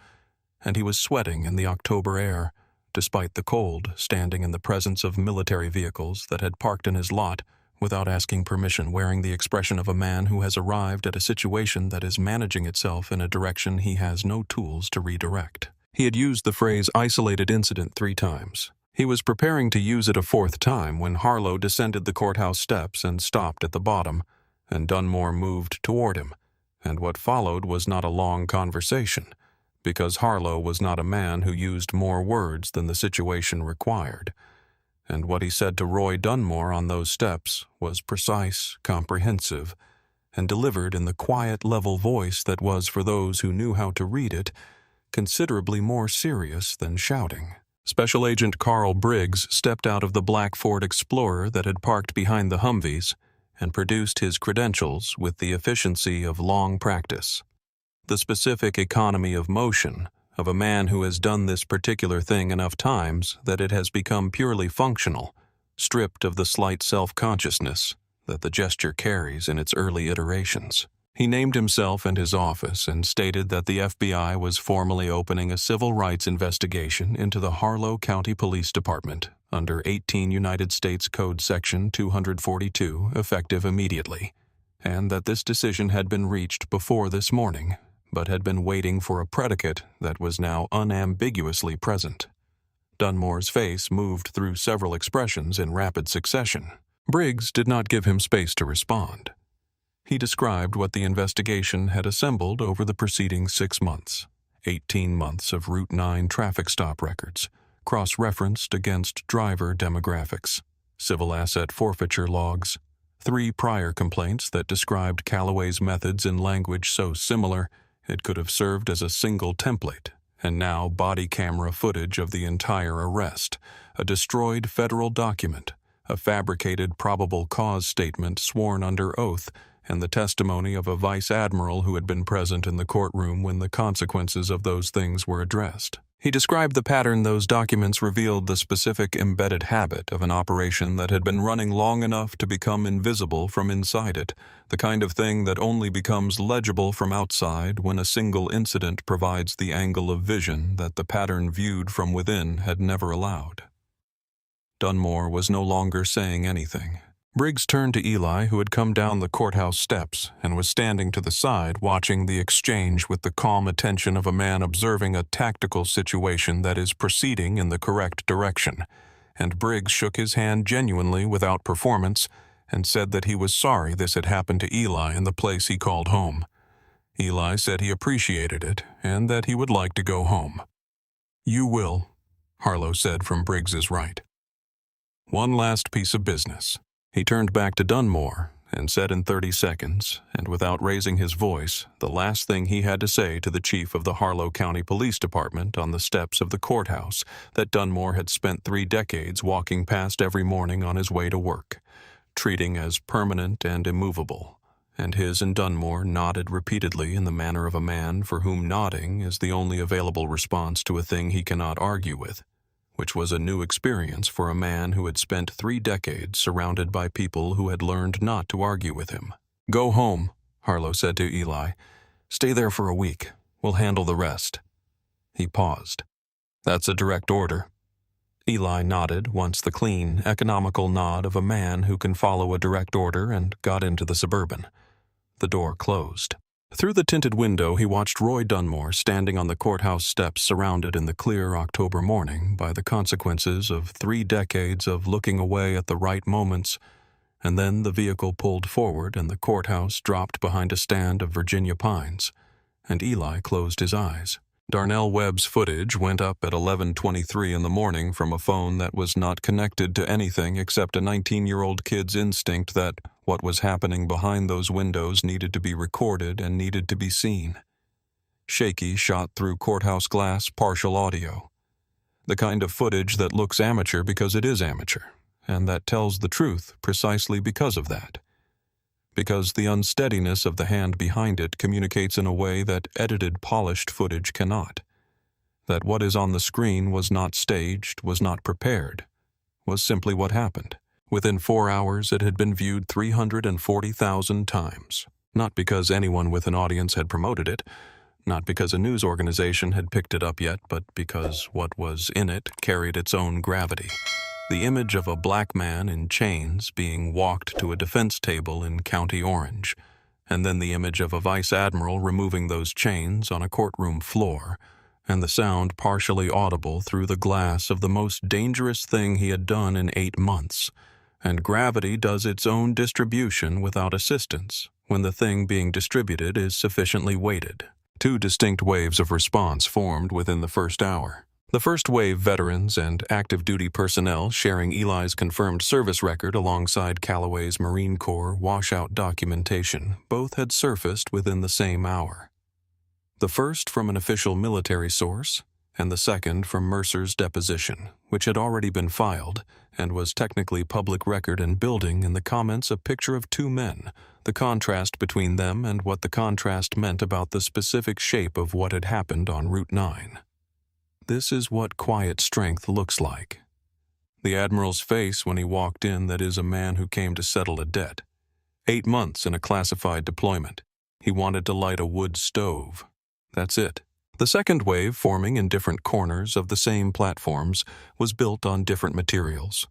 and he was sweating in the October air, despite the cold, standing in the presence of military vehicles that had parked in his lot without asking permission, wearing the expression of a man who has arrived at a situation that is managing itself in a direction he has no tools to redirect. He had used the phrase isolated incident 3 times. He was preparing to use it a 4th time when Harlow descended the courthouse steps and stopped at the bottom, and Dunmore moved toward him, and what followed was not a long conversation, because Harlow was not a man who used more words than the situation required, and what he said to Roy Dunmore on those steps was precise, comprehensive, and delivered in the quiet, level voice that was, for those who knew how to read it, considerably more serious than shouting. Special Agent Carl Briggs stepped out of the black Ford Explorer that had parked behind the Humvees and produced his credentials with the efficiency of long practice. The specific economy of motion of a man who has done this particular thing enough times that it has become purely functional, stripped of the slight self-consciousness that the gesture carries in its early iterations. He named himself and his office and stated that the FBI was formally opening a civil rights investigation into the Harlow County Police Department under 18 United States Code Section 242, effective immediately, and that this decision had been reached before this morning, but had been waiting for a predicate that was now unambiguously present. Dunmore's face moved through several expressions in rapid succession. Briggs did not give him space to respond. He described what the investigation had assembled over the preceding 6 months, 18 months of Route 9 traffic stop records, cross-referenced against driver demographics, civil asset forfeiture logs, 3 prior complaints that described Calloway's methods in language so similar it could have served as a single template, and now body camera footage of the entire arrest, a destroyed federal document, a fabricated probable cause statement sworn under oath, and the testimony of a vice admiral who had been present in the courtroom when the consequences of those things were addressed. He described the pattern those documents revealed, the specific embedded habit of an operation that had been running long enough to become invisible from inside it, the kind of thing that only becomes legible from outside when a single incident provides the angle of vision that the pattern viewed from within had never allowed. Dunmore was no longer saying anything. Briggs turned to Eli, who had come down the courthouse steps and was standing to the side watching the exchange with the calm attention of a man observing a tactical situation that is proceeding in the correct direction, and Briggs shook his hand genuinely without performance and said that he was sorry this had happened to Eli in the place he called home. Eli said he appreciated it and that he would like to go home. "You will," Harlow said from Briggs's right. "One last piece of business." He turned back to Dunmore and said in 30 seconds, and without raising his voice, the last thing he had to say to the chief of the Harlow County Police Department on the steps of the courthouse that Dunmore had spent 3 decades walking past every morning on his way to work, treating as permanent and immovable, and his and Dunmore nodded repeatedly in the manner of a man for whom nodding is the only available response to a thing he cannot argue with, which was a new experience for a man who had spent 3 decades surrounded by people who had learned not to argue with him. "Go home," Harlow said to Eli. "Stay there for a week. We'll handle the rest." He paused. "That's a direct order." Eli nodded once the clean, economical nod of a man who can follow a direct order, and got into the Suburban. The door closed. Through the tinted window, he watched Roy Dunmore standing on the courthouse steps, surrounded in the clear October morning by the consequences of 3 decades of looking away at the right moments, and then the vehicle pulled forward and the courthouse dropped behind a stand of Virginia pines, and Eli closed his eyes. Darnell Webb's footage went up at 11:23 in the morning from a phone that was not connected to anything except a 19-year-old kid's instinct that what was happening behind those windows needed to be recorded and needed to be seen. Shaky shot through courthouse glass partial audio. The kind of footage that looks amateur because it is amateur, and that tells the truth precisely because of that. Because the unsteadiness of the hand behind it communicates in a way that edited, polished footage cannot. That what is on the screen was not staged, was not prepared, was simply what happened. Within 4 hours, it had been viewed 340,000 times. Not because anyone with an audience had promoted it, not because a news organization had picked it up yet, but because what was in it carried its own gravity. The image of a black man in chains being walked to a defense table in County Orange, and then the image of a vice admiral removing those chains on a courtroom floor, and the sound partially audible through the glass of the most dangerous thing he had done in 8 months. And gravity does its own distribution without assistance when the thing being distributed is sufficiently weighted. 2 distinct waves of response formed within the first hour. The first wave, veterans and active duty personnel sharing Eli's confirmed service record alongside Calloway's Marine Corps washout documentation, both had surfaced within the same hour. The first from an official military source, and the second from Mercer's deposition, which had already been filed and was technically public record and building in the comments a picture of two men, the contrast between them and what the contrast meant about the specific shape of what had happened on Route 9. This is what quiet strength looks like. The Admiral's face when he walked in, that is, a man who came to settle a debt. 8 months in a classified deployment. He wanted to light a wood stove. That's it. The second wave, forming in different corners of the same platforms, was built on different materials.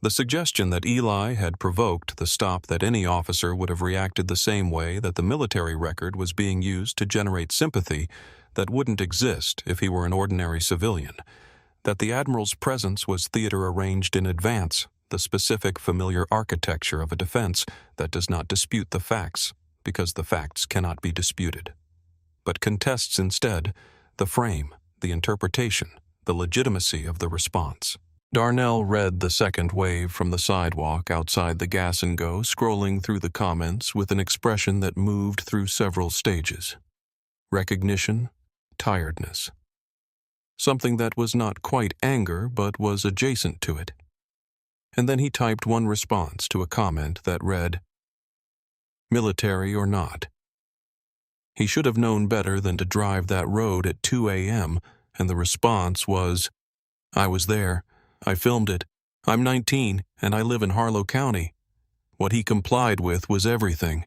The suggestion that Eli had provoked the stop, that any officer would have reacted the same way, that the military record was being used to generate sympathy that wouldn't exist if he were an ordinary civilian, that the Admiral's presence was theater arranged in advance, the specific familiar architecture of a defense that does not dispute the facts, because the facts cannot be disputed, but contests instead the frame, the interpretation, the legitimacy of the response. Darnell read the second wave from the sidewalk outside the Gas and Go, scrolling through the comments with an expression that moved through several stages. Recognition, tiredness. Something that was not quite anger, but was adjacent to it. And then he typed one response to a comment that read, "Military or not." He should have known better than to drive that road at 2 a.m., and the response was, "I was there. I filmed it. I'm 19, and I live in Harlow County." What he complied with was everything.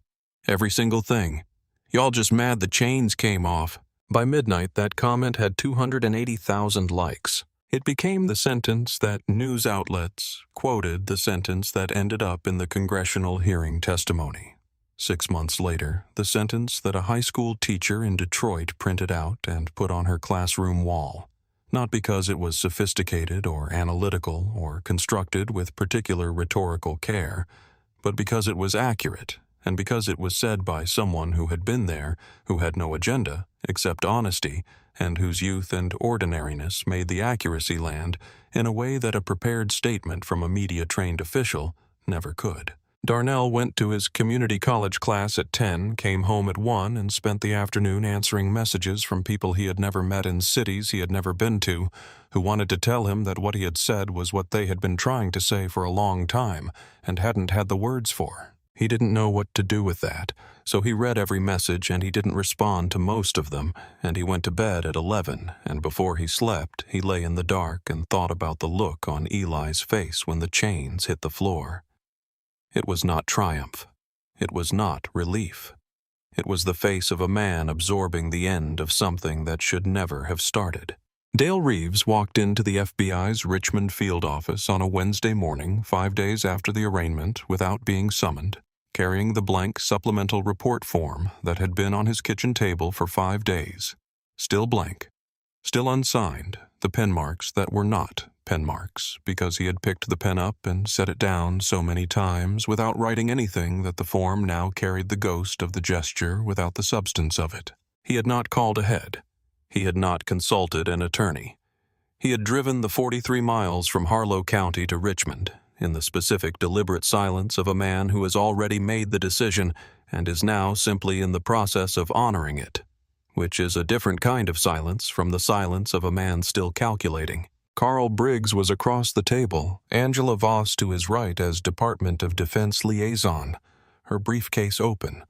Every single thing. "Y'all just mad the chains came off." By midnight, that comment had 280,000 likes. It became the sentence that news outlets quoted, the sentence that ended up in the congressional hearing testimony. 6 months later, the sentence that a high school teacher in Detroit printed out and put on her classroom wall. Not because it was sophisticated or analytical or constructed with particular rhetorical care, but because it was accurate, and because it was said by someone who had been there, who had no agenda except honesty, and whose youth and ordinariness made the accuracy land in a way that a prepared statement from a media-trained official never could. Darnell went to his community college class at 10, came home at 1, and spent the afternoon answering messages from people he had never met in cities he had never been to, who wanted to tell him that what he had said was what they had been trying to say for a long time and hadn't had the words for. He didn't know what to do with that, so he read every message and he didn't respond to most of them, and he went to bed at 11, and before he slept, he lay in the dark and thought about the look on Eli's face when the chains hit the floor. It was not triumph. It was not relief. It was the face of a man absorbing the end of something that should never have started. Dale Reeves walked into the FBI's Richmond field office on a Wednesday morning, 5 days after the arraignment, without being summoned, carrying the blank supplemental report form that had been on his kitchen table for 5 days. Still blank. Still unsigned, the pen marks that were not pen marks, because he had picked the pen up and set it down so many times without writing anything that the form now carried the ghost of the gesture without the substance of it. He had not called ahead. He had not consulted an attorney. He had driven the 43 miles from Harlow County to Richmond, in the specific deliberate silence of a man who has already made the decision and is now simply in the process of honoring it, which is a different kind of silence from the silence of a man still calculating. Carl Briggs was across the table, Angela Voss to his right as Department of Defense liaison, her briefcase open,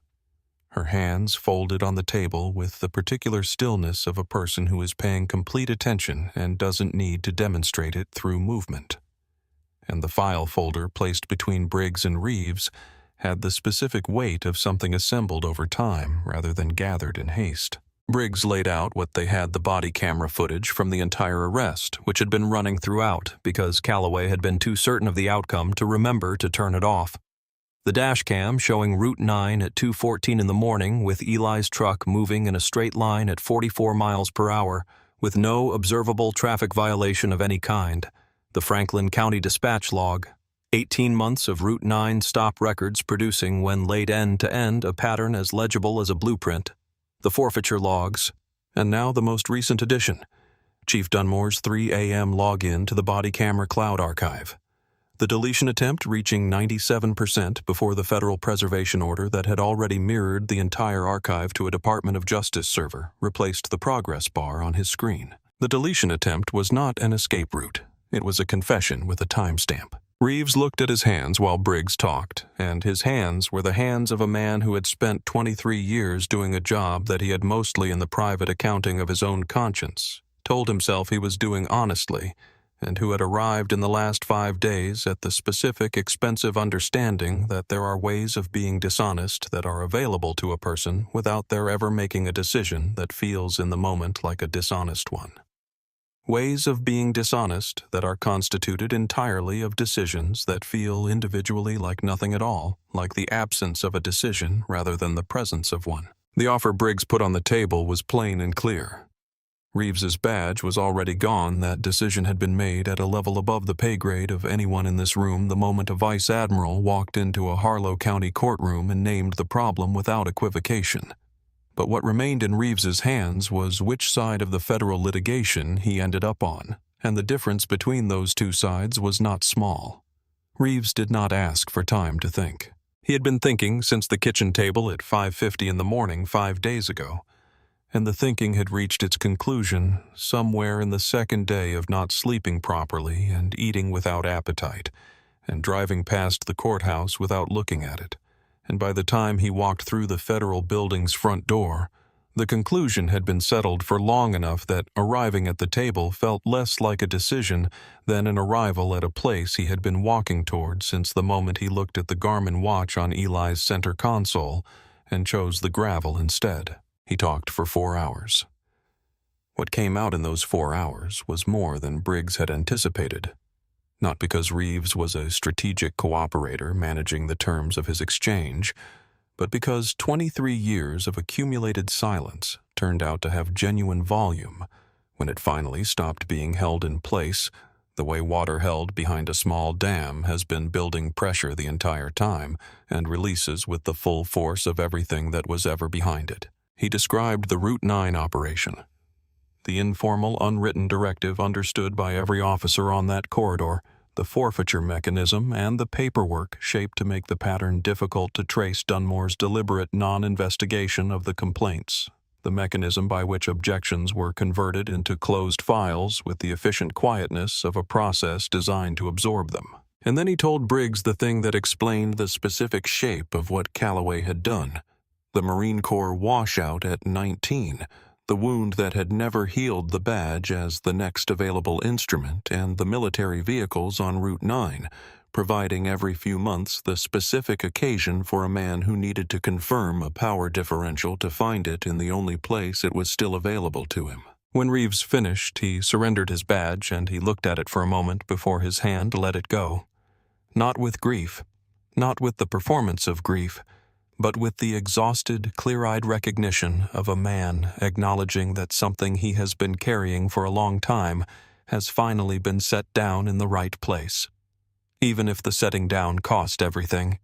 her hands folded on the table with the particular stillness of a person who is paying complete attention and doesn't need to demonstrate it through movement. And the file folder placed between Briggs and Reeves had the specific weight of something assembled over time rather than gathered in haste. Briggs laid out what they had: the body camera footage from the entire arrest, which had been running throughout because Calloway had been too certain of the outcome to remember to turn it off. The dash cam showing Route 9 at 2:14 in the morning with Eli's truck moving in a straight line at 44 miles per hour with no observable traffic violation of any kind. The Franklin County Dispatch log. 18 months of Route 9 stop records producing, when laid end to end, a pattern as legible as a blueprint. The forfeiture logs. And now the most recent addition. Chief Dunmore's 3 a.m. login to the body camera cloud archive. the deletion attempt reaching 97% before the federal preservation order that had already mirrored the entire archive to a Department of Justice server replaced the progress bar on his screen. The deletion attempt was not an escape route. It was a confession with a timestamp. Reeves looked at his hands while Briggs talked, and his hands were the hands of a man who had spent 23 years doing a job that he had mostly in the private accounting of his own conscience, told himself he was doing honestly, and who had arrived in the last 5 days at the specific, expensive understanding that there are ways of being dishonest that are available to a person without their ever making a decision that feels in the moment like a dishonest one. Ways of being dishonest that are constituted entirely of decisions that feel individually like nothing at all, like the absence of a decision rather than the presence of one. The offer Briggs put on the table was plain and clear. Reeves's badge was already gone. That decision had been made at a level above the pay grade of anyone in this room the moment a vice admiral walked into a Harlow County courtroom and named the problem without equivocation. But what remained in Reeves's hands was which side of the federal litigation he ended up on, and the difference between those two sides was not small. Reeves did not ask for time to think. He had been thinking since the kitchen table at 5:50 in the morning 5 days ago, and the thinking had reached its conclusion somewhere in the second day of not sleeping properly and eating without appetite, and driving past the courthouse without looking at it. And by the time he walked through the federal building's front door, the conclusion had been settled for long enough that arriving at the table felt less like a decision than an arrival at a place he had been walking toward since the moment he looked at the Garmin watch on Eli's center console and chose the gravel instead. He talked for 4 hours. What came out in those 4 hours was more than Briggs had anticipated. Not because Reeves was a strategic cooperator managing the terms of his exchange, but because 23 years of accumulated silence turned out to have genuine volume when it finally stopped being held in place the way water held behind a small dam has been building pressure the entire time and releases with the full force of everything that was ever behind it. He described the Route 9 operation. The informal, unwritten directive understood by every officer on that corridor, the forfeiture mechanism, and the paperwork shaped to make the pattern difficult to trace Dunmore's deliberate non-investigation of the complaints, the mechanism by which objections were converted into closed files with the efficient quietness of a process designed to absorb them. And then he told Briggs the thing that explained the specific shape of what Calloway had done, the Marine Corps washout at 19, the wound that had never healed the badge as the next available instrument, and the military vehicles on Route 9, providing every few months the specific occasion for a man who needed to confirm a power differential to find it in the only place it was still available to him. When Reeves finished, he surrendered his badge and he looked at it for a moment before his hand let it go. Not with grief, not with the performance of grief, but with the exhausted, clear-eyed recognition of a man acknowledging that something he has been carrying for a long time has finally been set down in the right place. Even if the setting down cost everything,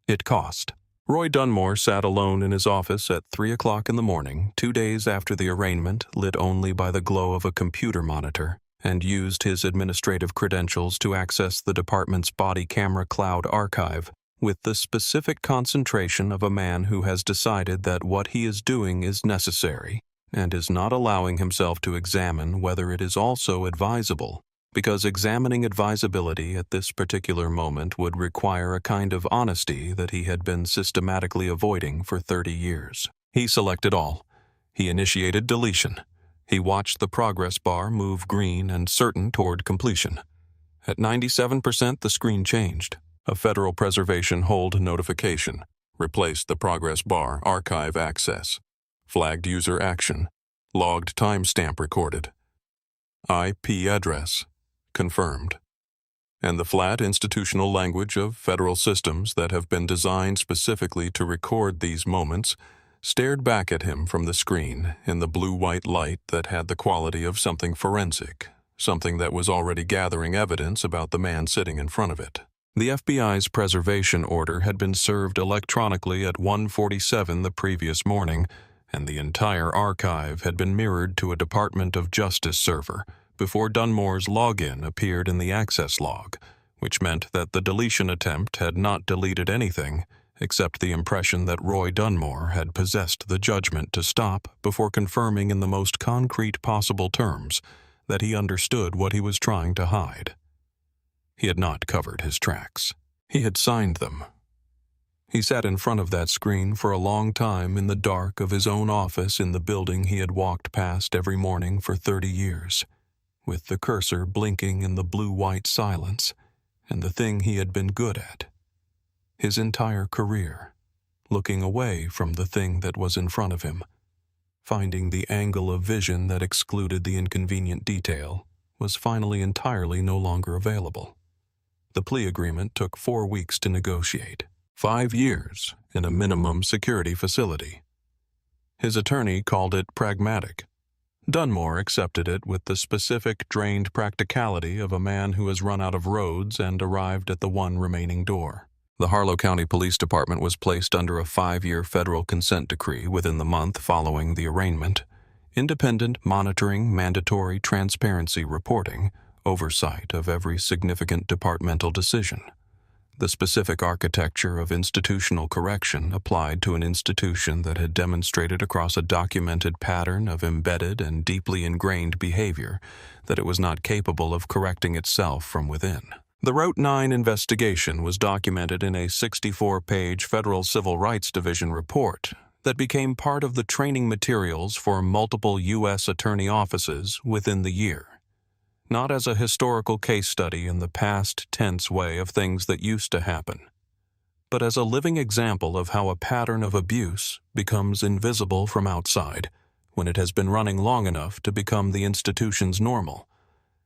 it cost. Roy Dunmore sat alone in his office at 3 o'clock in the morning, 2 days after the arraignment, lit only by the glow of a computer monitor, and used his administrative credentials to access the department's body camera cloud archive, with the specific concentration of a man who has decided that what he is doing is necessary and is not allowing himself to examine whether it is also advisable, because examining advisability at this particular moment would require a kind of honesty that he had been systematically avoiding for 30 years. He selected all. He initiated deletion. He watched the progress bar move green and certain toward completion. At 97%, the screen changed. A federal preservation hold notification. Replaced the progress bar archive access. Flagged user action. Logged timestamp recorded. IP address. Confirmed. And the flat institutional language of federal systems that have been designed specifically to record these moments stared back at him from the screen in the blue-white light that had the quality of something forensic, something that was already gathering evidence about the man sitting in front of it. The FBI's preservation order had been served electronically at 1:47 the previous morning, and the entire archive had been mirrored to a Department of Justice server before Dunmore's login appeared in the access log, which meant that the deletion attempt had not deleted anything except the impression that Roy Dunmore had possessed the judgment to stop before confirming in the most concrete possible terms that he understood what he was trying to hide. He had not covered his tracks. He had signed them. He sat in front of that screen for a long time in the dark of his own office in the building he had walked past every morning for 30 years, with the cursor blinking in the blue-white silence, and the thing he had been good at, his entire career, looking away from the thing that was in front of him, finding the angle of vision that excluded the inconvenient detail, was finally entirely no longer available. The plea agreement took 4 weeks to negotiate. 5 years in a minimum security facility. His attorney called it pragmatic. Dunmore accepted it with the specific, drained practicality of a man who has run out of roads and arrived at the one remaining door. The Harlow County Police Department was placed under a 5-year federal consent decree within the month following the arraignment. Independent monitoring, mandatory transparency reporting, oversight of every significant departmental decision. The specific architecture of institutional correction applied to an institution that had demonstrated across a documented pattern of embedded and deeply ingrained behavior that it was not capable of correcting itself from within. The Route 9 investigation was documented in a 64-page Federal Civil Rights Division report that became part of the training materials for multiple U.S. attorney offices within the year. Not as a historical case study in the past tense way of things that used to happen, but as a living example of how a pattern of abuse becomes invisible from outside when it has been running long enough to become the institution's normal,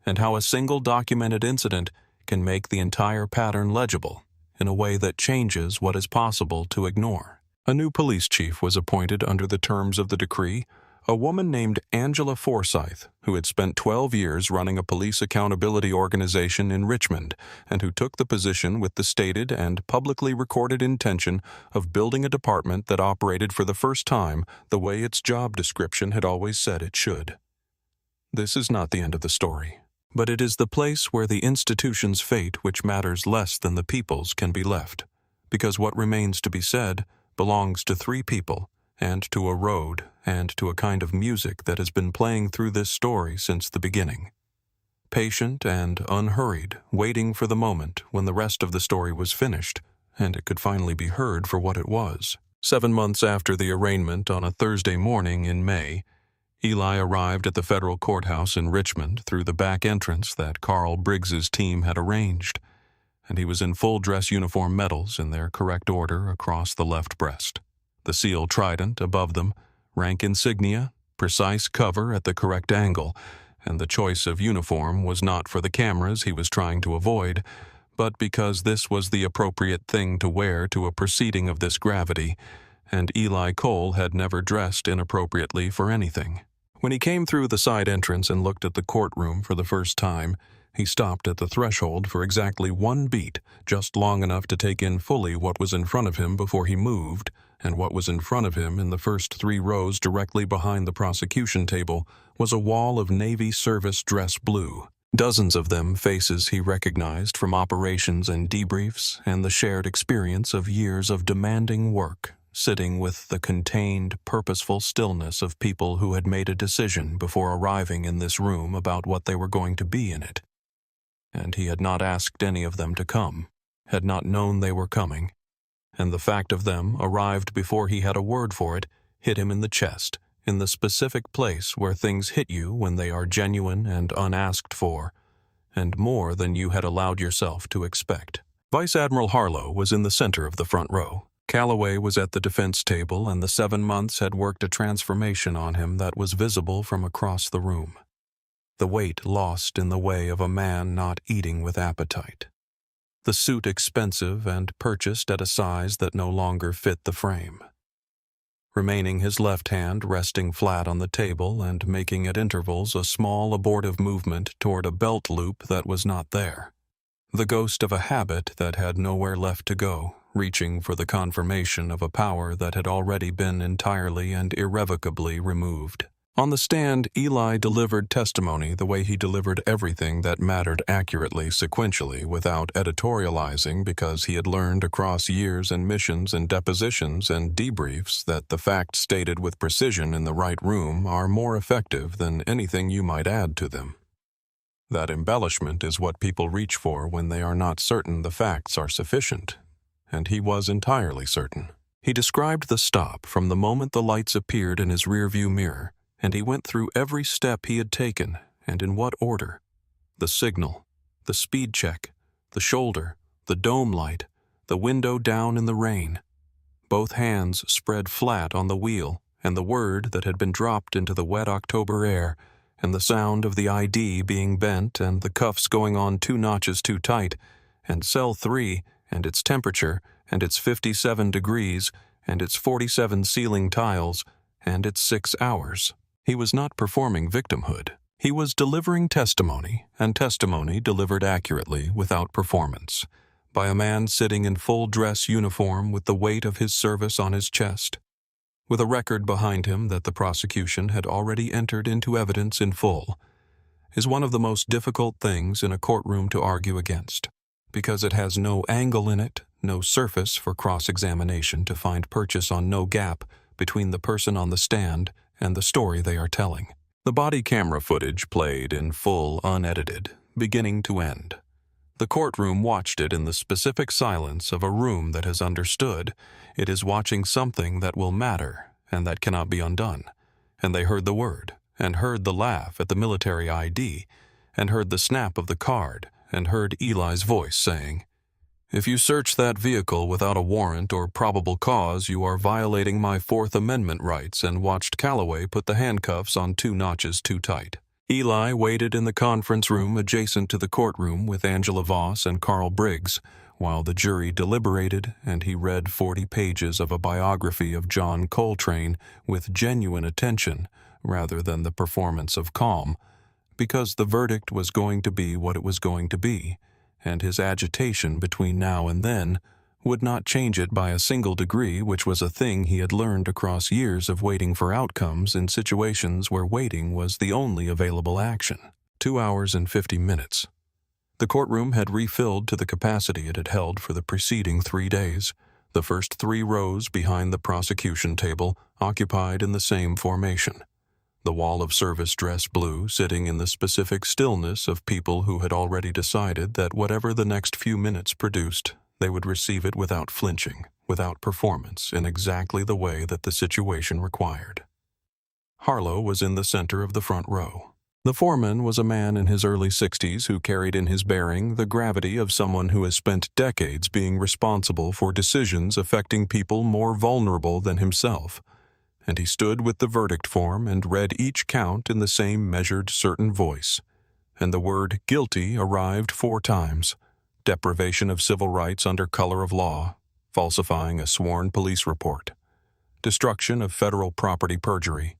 and how a single documented incident can make the entire pattern legible in a way that changes what is possible to ignore. A new police chief was appointed under the terms of the decree, a woman named Angela Forsyth, who had spent 12 years running a police accountability organization in Richmond and who took the position with the stated and publicly recorded intention of building a department that operated for the first time the way its job description had always said it should. This is not the end of the story, but it is the place where the institution's fate, which matters less than the people's, can be left, because what remains to be said belongs to 3 people, and to a road, and to a kind of music that has been playing through this story since the beginning. Patient and unhurried, waiting for the moment when the rest of the story was finished, and it could finally be heard for what it was. 7 months after the arraignment on a Thursday morning in May, Eli arrived at the federal courthouse in Richmond through the back entrance that Carl Briggs's team had arranged, and he was in full dress uniform medals in their correct order across the left breast. The seal trident above them, rank insignia, precise cover at the correct angle, and the choice of uniform was not for the cameras he was trying to avoid, but because this was the appropriate thing to wear to a proceeding of this gravity, and Eli Cole had never dressed inappropriately for anything. When he came through the side entrance and looked at the courtroom for the first time, he stopped at the threshold for exactly 1 beat, just long enough to take in fully what was in front of him before he moved, and what was in front of him in the first 3 rows directly behind the prosecution table was a wall of Navy service dress blue. Dozens of them faces he recognized from operations and debriefs and the shared experience of years of demanding work, sitting with the contained, purposeful stillness of people who had made a decision before arriving in this room about what they were going to be in it. And he had not asked any of them to come, had not known they were coming, and the fact of them arrived before he had a word for it, hit him in the chest, in the specific place where things hit you when they are genuine and unasked for, and more than you had allowed yourself to expect. Vice Admiral Harlow was in the center of the front row. Calloway was at the defense table, and the 7 months had worked a transformation on him that was visible from across the room. The weight lost in the way of a man not eating with appetite. The suit expensive and purchased at a size that no longer fit the frame. Remaining his left hand resting flat on the table and making at intervals a small abortive movement toward a belt loop that was not there. The ghost of a habit that had nowhere left to go, reaching for the confirmation of a power that had already been entirely and irrevocably removed. On the stand, Eli delivered testimony the way he delivered everything that mattered accurately sequentially without editorializing, because he had learned across years and missions and depositions and debriefs that the facts stated with precision in the right room are more effective than anything you might add to them. That embellishment is what people reach for when they are not certain the facts are sufficient, and he was entirely certain. He described the stop from the moment the lights appeared in his rearview mirror, and he went through every step he had taken and in what order. The signal, the speed check, the shoulder, the dome light, the window down in the rain. Both hands spread flat on the wheel, and the word that had been dropped into the wet October air, and the sound of the ID being bent and the cuffs going on 2 notches too tight, and cell 3 and its temperature and its 57 degrees and its 47 ceiling tiles and its 6 hours. He was not performing victimhood. He was delivering testimony, and testimony delivered accurately without performance, by a man sitting in full dress uniform with the weight of his service on his chest, with a record behind him that the prosecution had already entered into evidence in full, is one of the most difficult things in a courtroom to argue against, because it has no angle in it, no surface for cross-examination to find purchase on, no gap between the person on the stand and the story they are telling. The body camera footage played in full, unedited, beginning to end. The courtroom watched it in the specific silence of a room that has understood it is watching something that will matter and that cannot be undone. And they heard the word, and heard the laugh at the military ID, and heard the snap of the card, and heard Eli's voice saying, "If you search that vehicle without a warrant or probable cause, you are violating my Fourth Amendment rights," and watched Calloway put the handcuffs on 2 notches too tight. Eli waited in the conference room adjacent to the courtroom with Angela Voss and Carl Briggs, while the jury deliberated, and he read 40 pages of a biography of John Coltrane with genuine attention rather than the performance of calm, because the verdict was going to be what it was going to be, and his agitation between now and then would not change it by a single degree, which was a thing he had learned across years of waiting for outcomes in situations where waiting was the only available action. 2 hours and 50 minutes. The courtroom had refilled to the capacity it had held for the preceding 3 days, the first 3 rows behind the prosecution table occupied in the same formation. The wall of service dress blue sitting in the specific stillness of people who had already decided that whatever the next few minutes produced, they would receive it without flinching, without performance, in exactly the way that the situation required. Harlow was in the center of the front row. The foreman was a man in his early 60s who carried in his bearing the gravity of someone who has spent decades being responsible for decisions affecting people more vulnerable than himself, and he stood with the verdict form and read each count in the same measured, certain voice, and the word guilty arrived 4 times. Deprivation of civil rights under color of law, falsifying a sworn police report, destruction of federal property perjury,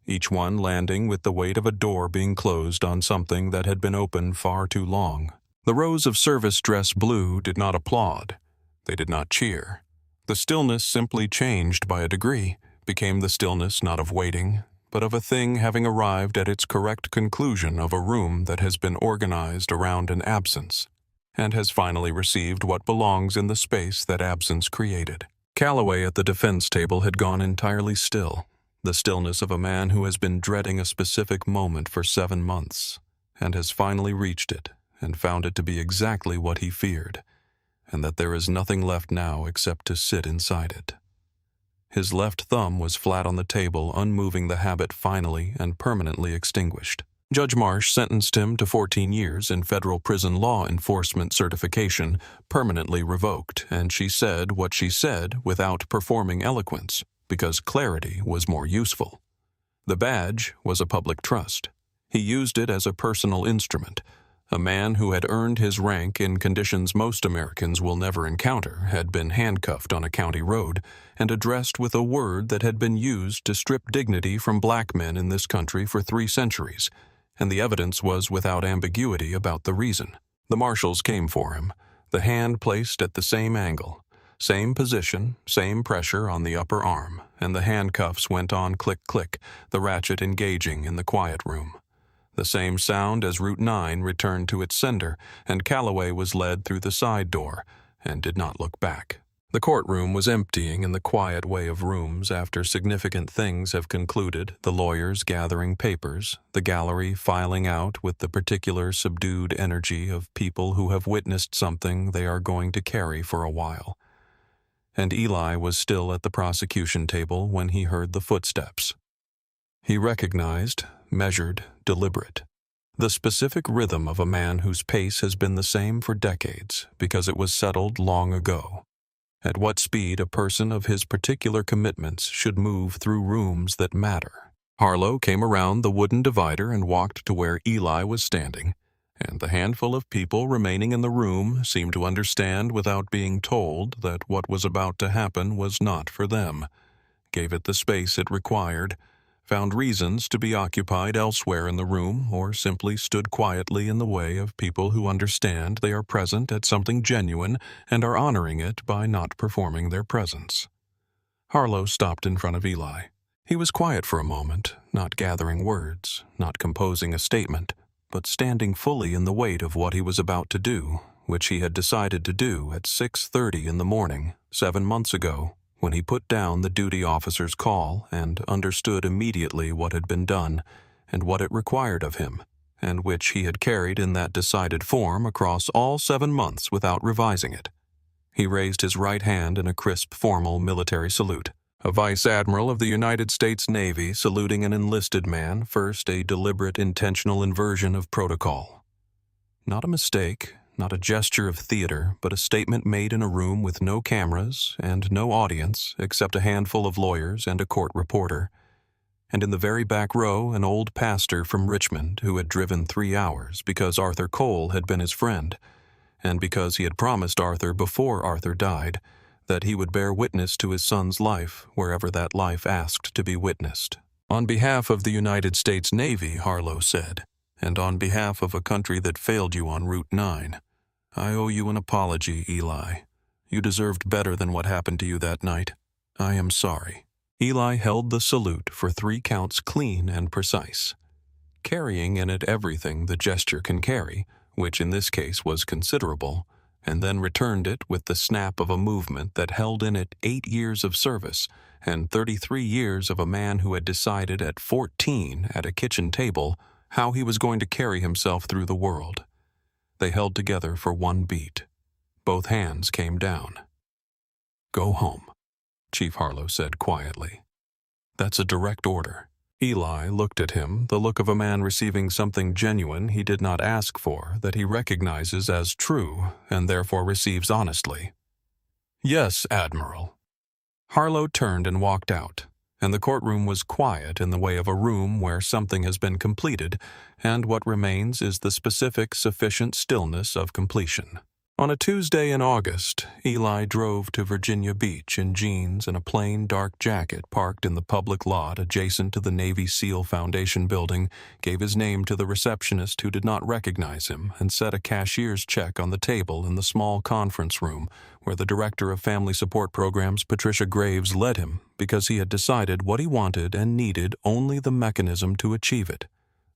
each one landing with the weight of a door being closed on something that had been open far too long. The rows of service dress blue did not applaud. They did not cheer. The stillness simply changed by a degree, became the stillness not of waiting, but of a thing having arrived at its correct conclusion of a room that has been organized around an absence, and has finally received what belongs in the space that absence created. Calloway at the defense table had gone entirely still, the stillness of a man who has been dreading a specific moment for 7 months, and has finally reached it, and found it to be exactly what he feared, and that there is nothing left now except to sit inside it. His left thumb was flat on the table, unmoving, the habit finally and permanently extinguished. Judge Marsh sentenced him to 14 years in federal prison law enforcement certification, permanently revoked, and she said what she said without performing eloquence, because clarity was more useful. The badge was a public trust. He used it as a personal instrument. A man who had earned his rank in conditions most Americans will never encounter had been handcuffed on a county road and addressed with a word that had been used to strip dignity from black men in this country for 3 centuries, and the evidence was without ambiguity about the reason. The marshals came for him, the hand placed at the same angle, same position, same pressure on the upper arm, and the handcuffs went on click-click, the ratchet engaging in the quiet room. The same sound as Route 9 returned to its sender, and Calloway was led through the side door and did not look back. The courtroom was emptying in the quiet way of rooms after significant things have concluded, the lawyers gathering papers, the gallery filing out with the particular subdued energy of people who have witnessed something they are going to carry for a while. And Eli was still at the prosecution table when he heard the footsteps. He recognized, measured, deliberate, the specific rhythm of a man whose pace has been the same for decades because it was settled long ago. At what speed a person of his particular commitments should move through rooms that matter. Harlow came around the wooden divider and walked to where Eli was standing, and the handful of people remaining in the room seemed to understand without being told that what was about to happen was not for them, gave it the space it required, found reasons to be occupied elsewhere in the room, or simply stood quietly in the way of people who understand they are present at something genuine and are honoring it by not performing their presence. Harlow stopped in front of Eli. He was quiet for a moment, not gathering words, not composing a statement, but standing fully in the weight of what he was about to do, which he had decided to do at 6:30 in the morning, 7 months ago, when he put down the duty officer's call and understood immediately what had been done and what it required of him, and which he had carried in that decided form across all 7 months without revising it. He raised his right hand in a crisp, formal military salute. A Vice Admiral of the United States Navy saluting an enlisted man, first a deliberate, intentional inversion of protocol. Not a mistake, not a gesture of theater, but a statement made in a room with no cameras and no audience except a handful of lawyers and a court reporter. And in the very back row, an old pastor from Richmond who had driven 3 hours because Arthur Cole had been his friend, and because he had promised Arthur before Arthur died that he would bear witness to his son's life wherever that life asked to be witnessed. On behalf of the United States Navy, Harlow said, and on behalf of a country that failed you on Route 9, I owe you an apology, Eli. You deserved better than what happened to you that night. I am sorry. Eli held the salute for 3 counts clean and precise, carrying in it everything the gesture can carry, which in this case was considerable, and then returned it with the snap of a movement that held in it 8 years of service and 33 years of a man who had decided at 14 at a kitchen table how he was going to carry himself through the world. They held together for 1 beat. Both hands came down. Go home, Chief Harlow said quietly. That's a direct order. Eli looked at him, the look of a man receiving something genuine he did not ask for, that he recognizes as true and therefore receives honestly. Yes, Admiral. Harlow turned and walked out, and the courtroom was quiet in the way of a room where something has been completed, and what remains is the specific, sufficient stillness of completion. On a Tuesday in August, Eli drove to Virginia Beach in jeans and a plain dark jacket parked in the public lot adjacent to the Navy SEAL Foundation building, gave his name to the receptionist who did not recognize him, and set a cashier's check on the table in the small conference room where the Director of Family Support Programs, Patricia Graves, led him because he had decided what he wanted and needed only the mechanism to achieve it,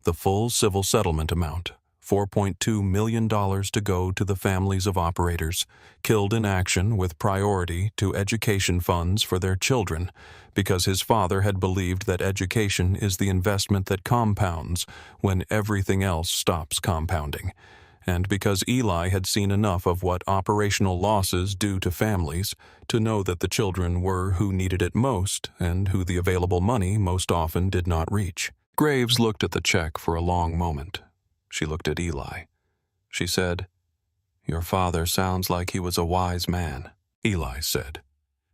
the full civil settlement amount. $4.2 million to go to the families of operators killed in action with priority to education funds for their children because his father had believed that education is the investment that compounds when everything else stops compounding, and because Eli had seen enough of what operational losses do to families to know that the children were who needed it most and who the available money most often did not reach. Graves looked at the check for a long moment. She looked at Eli. She said, Your father sounds like he was a wise man, Eli said.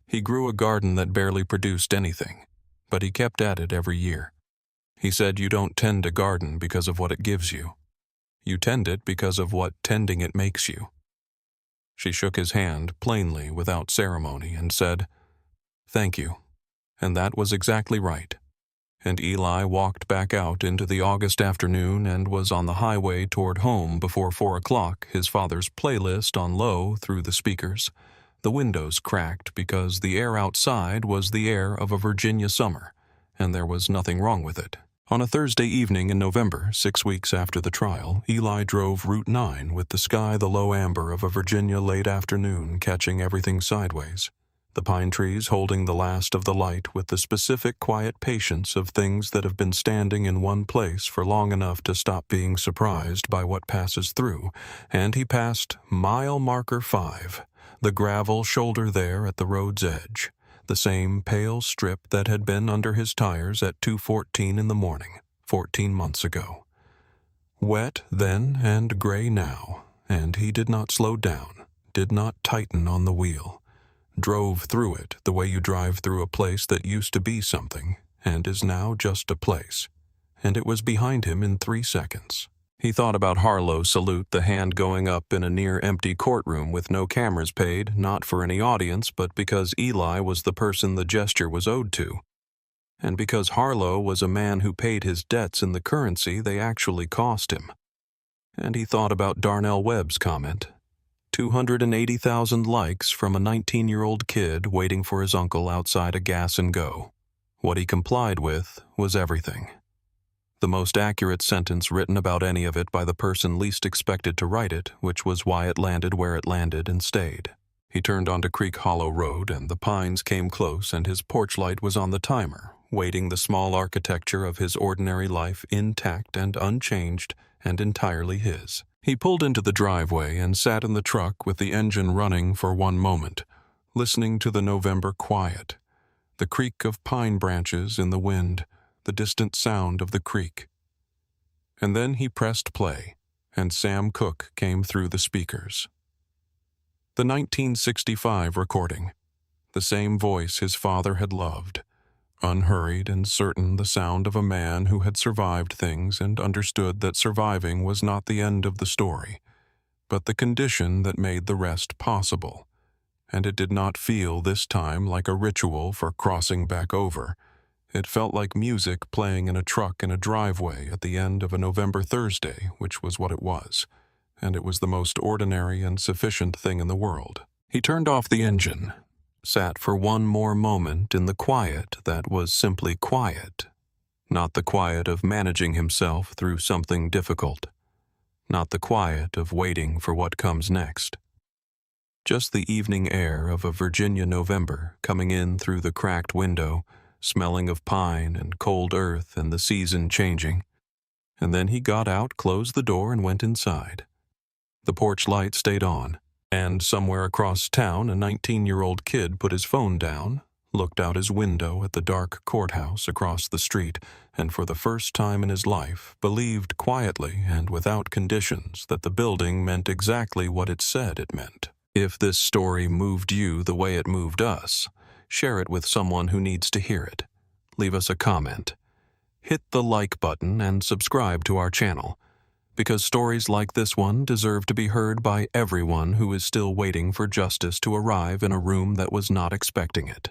He grew a garden that barely produced anything, but he kept at it every year. He said you don't tend a garden because of what it gives you. You tend it because of what tending it makes you. She shook his hand plainly without ceremony and said, Thank you. And that was exactly right. And Eli walked back out into the August afternoon and was on the highway toward home before 4 o'clock, his father's playlist on low through the speakers, The windows cracked because the air outside was the air of a Virginia summer, and there was nothing wrong with it. On a Thursday evening in November, 6 weeks after the trial, Eli drove Route 9 with the sky the low amber of a Virginia late afternoon, catching everything sideways. The pine trees holding the last of the light with the specific quiet patience of things that have been standing in one place for long enough to stop being surprised by what passes through, and he passed mile marker 5, the gravel shoulder there at the road's edge, the same pale strip that had been under his tires at 2:14 in the morning, 14 months ago. Wet then and gray now, and he did not slow down, did not tighten on the wheel. Drove through it the way you drive through a place that used to be something and is now just a place. And it was behind him in 3 seconds. He thought about Harlow's salute, the hand going up in a near-empty courtroom with no cameras paid, not for any audience, but because Eli was the person the gesture was owed to. And because Harlow was a man who paid his debts in the currency they actually cost him. And he thought about Darnell Webb's comment. 280,000 likes from a 19-year-old kid waiting for his uncle outside a gas and go. What he complied with was everything. The most accurate sentence written about any of it by the person least expected to write it, which was why it landed where it landed and stayed. He turned onto Creek Hollow Road, and the pines came close, and his porch light was on the timer, waiting the small architecture of his ordinary life intact and unchanged and entirely his. He pulled into the driveway and sat in the truck with the engine running for one moment, listening to the November quiet, the creak of pine branches in the wind, the distant sound of the creek. And then he pressed play, and Sam Cooke came through the speakers. The 1965 recording, the same voice his father had loved, unhurried and certain, the sound of a man who had survived things and understood that surviving was not the end of the story, but the condition that made the rest possible. And it did not feel this time like a ritual for crossing back over. It felt like music playing in a truck in a driveway at the end of a November Thursday, which was what it was, and it was the most ordinary and sufficient thing in the world. He turned off the engine, sat for one more moment in the quiet that was simply quiet, not the quiet of managing himself through something difficult, not the quiet of waiting for what comes next. Just the evening air of a Virginia November coming in through the cracked window, smelling of pine and cold earth and the season changing. And then he got out, closed the door, and went inside. The porch light stayed on, and somewhere across town a 19-year-old kid put his phone down, looked out his window at the dark courthouse across the street, and for the first time in his life believed quietly and without conditions that the building meant exactly what it said it meant. If this story moved you the way it moved us, share it with someone who needs to hear it. Leave us a comment. Hit the like button and subscribe to our channel, because stories like this one deserve to be heard by everyone who is still waiting for justice to arrive in a room that was not expecting it.